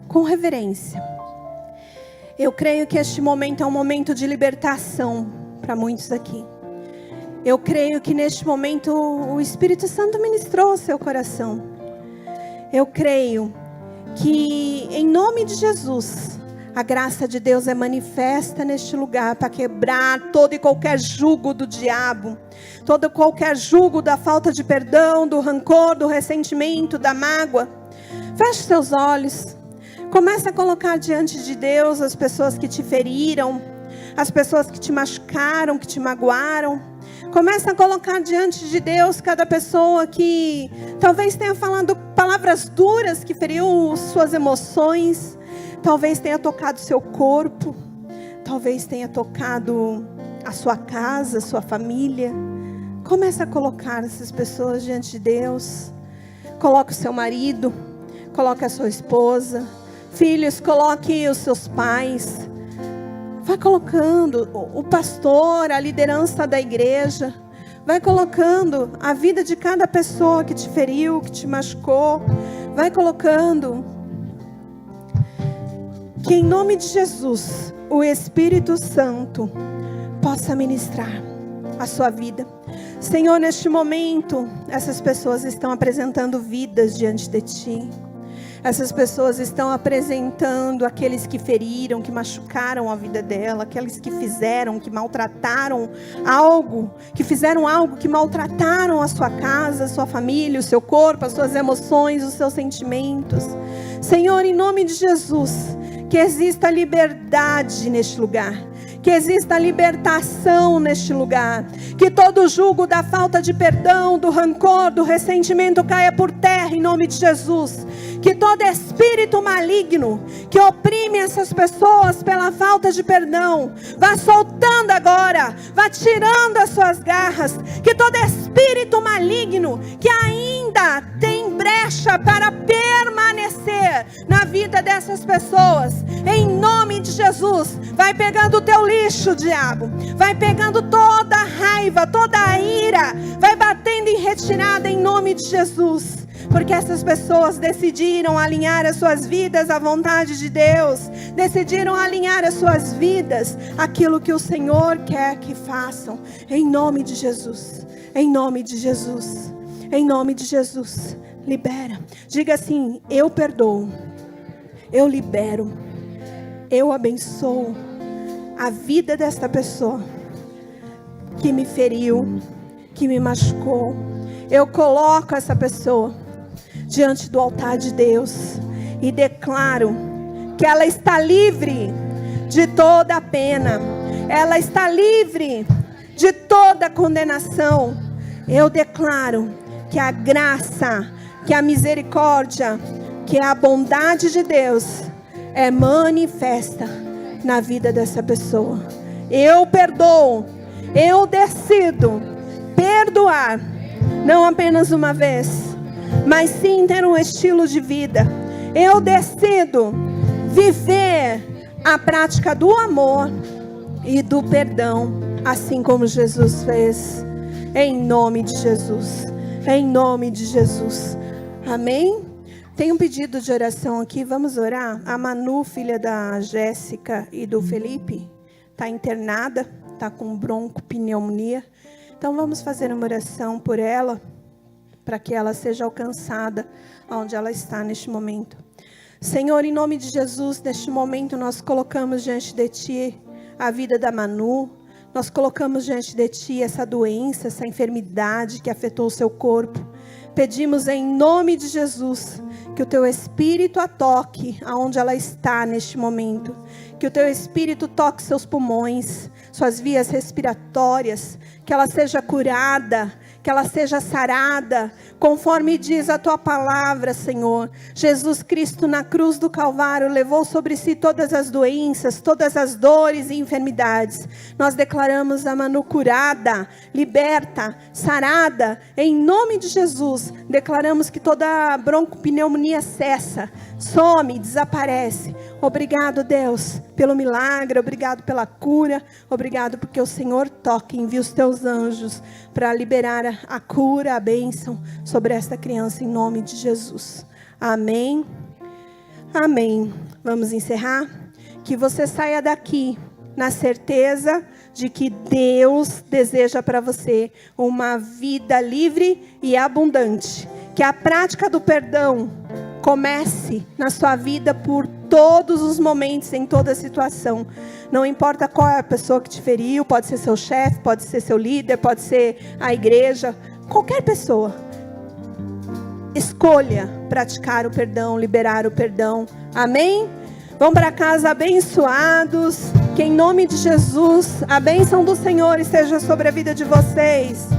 com reverência. Eu creio que este momento é um momento de libertação para muitos aqui. Eu creio que neste momento o Espírito Santo ministrou o seu coração. Eu creio que em nome de Jesus, a graça de Deus é manifesta neste lugar para quebrar todo e qualquer jugo do diabo, todo e qualquer jugo da falta de perdão, do rancor, do ressentimento, da mágoa. Feche seus olhos. Comece a colocar diante de Deus as pessoas que te feriram, as pessoas que te machucaram, que te magoaram. Comece a colocar diante de Deus cada pessoa que talvez tenha falado palavras duras que feriu suas emoções, talvez tenha tocado seu corpo, talvez tenha tocado a sua casa, a sua família. Comece a colocar essas pessoas diante de Deus. Coloque o seu marido, coloque a sua esposa, filhos, coloque os seus pais. Vai colocando o pastor, a liderança da igreja. Vai colocando a vida de cada pessoa que te feriu, que te machucou. Vai colocando. Que em nome de Jesus, o Espírito Santo possa ministrar a sua vida. Senhor, neste momento, essas pessoas estão apresentando vidas diante de Ti. Essas pessoas estão apresentando aqueles que feriram, que machucaram a vida dela, aqueles que fizeram, que maltrataram algo, que fizeram algo, que maltrataram a sua casa, a sua família, o seu corpo, as suas emoções, os seus sentimentos. Senhor, em nome de Jesus, que exista liberdade neste lugar. Que exista libertação neste lugar. Que todo jugo da falta de perdão, do rancor, do ressentimento caia por terra em nome de Jesus. Que todo espírito maligno que oprime essas pessoas pela falta de perdão, vá soltando agora, vá tirando as suas garras. Que todo espírito maligno que ainda tem brecha para permanecer na vida dessas pessoas, em nome de Jesus, vai pegando o teu lixo, diabo, vai pegando toda a raiva, toda a ira, vai batendo em retirada em nome de Jesus. Porque essas pessoas decidiram alinhar as suas vidas à vontade de Deus. Decidiram alinhar as suas vidas àquilo que o Senhor quer que façam. Em nome de Jesus. Em nome de Jesus. Em nome de Jesus. Libera. Diga assim: eu perdoo. Eu libero. Eu abençoo a vida desta pessoa que me feriu, que me machucou. Eu coloco essa pessoa diante do altar de Deus e declaro que ela está livre de toda a pena, ela está livre de toda condenação. Eu declaro que a graça, que a misericórdia, que a bondade de Deus é manifesta na vida dessa pessoa. Eu perdoo, eu decido perdoar, não apenas uma vez, mas sim ter um estilo de vida. Eu decido viver a prática do amor e do perdão, assim como Jesus fez. Em nome de Jesus. Em nome de Jesus. Amém? Tem um pedido de oração aqui, vamos orar? A Manu, filha da Jéssica e do Felipe, está internada, está com broncopneumonia. Então vamos fazer uma oração por ela, para que ela seja alcançada onde ela está neste momento. Senhor, em nome de Jesus, neste momento nós colocamos diante de Ti a vida da Manu. Nós colocamos diante de Ti essa doença, essa enfermidade que afetou o seu corpo. Pedimos em nome de Jesus que o Teu Espírito a toque aonde ela está neste momento. Que o Teu Espírito toque seus pulmões, suas vias respiratórias, que ela seja curada, que ela seja sarada, conforme diz a Tua palavra, Senhor. Jesus Cristo na cruz do Calvário levou sobre si todas as doenças, todas as dores e enfermidades. Nós declaramos a Manu curada, liberta, sarada, em nome de Jesus. Declaramos que toda broncopneumonia cessa, some, desaparece. Obrigado, Deus, pelo milagre, obrigado pela cura, obrigado porque o Senhor toca e envia os Teus anjos para liberar a cura, a bênção sobre esta criança em nome de Jesus. Amém. Amém. Vamos encerrar? Que você saia daqui na certeza de que Deus deseja para você uma vida livre e abundante. Que a prática do perdão comece na sua vida por todos os momentos, em toda situação. Não importa qual é a pessoa que te feriu, pode ser seu chefe, pode ser seu líder, pode ser a igreja, qualquer pessoa. Escolha praticar o perdão, liberar o perdão. Amém? Vão para casa abençoados. Que em nome de Jesus, a bênção do Senhor esteja sobre a vida de vocês.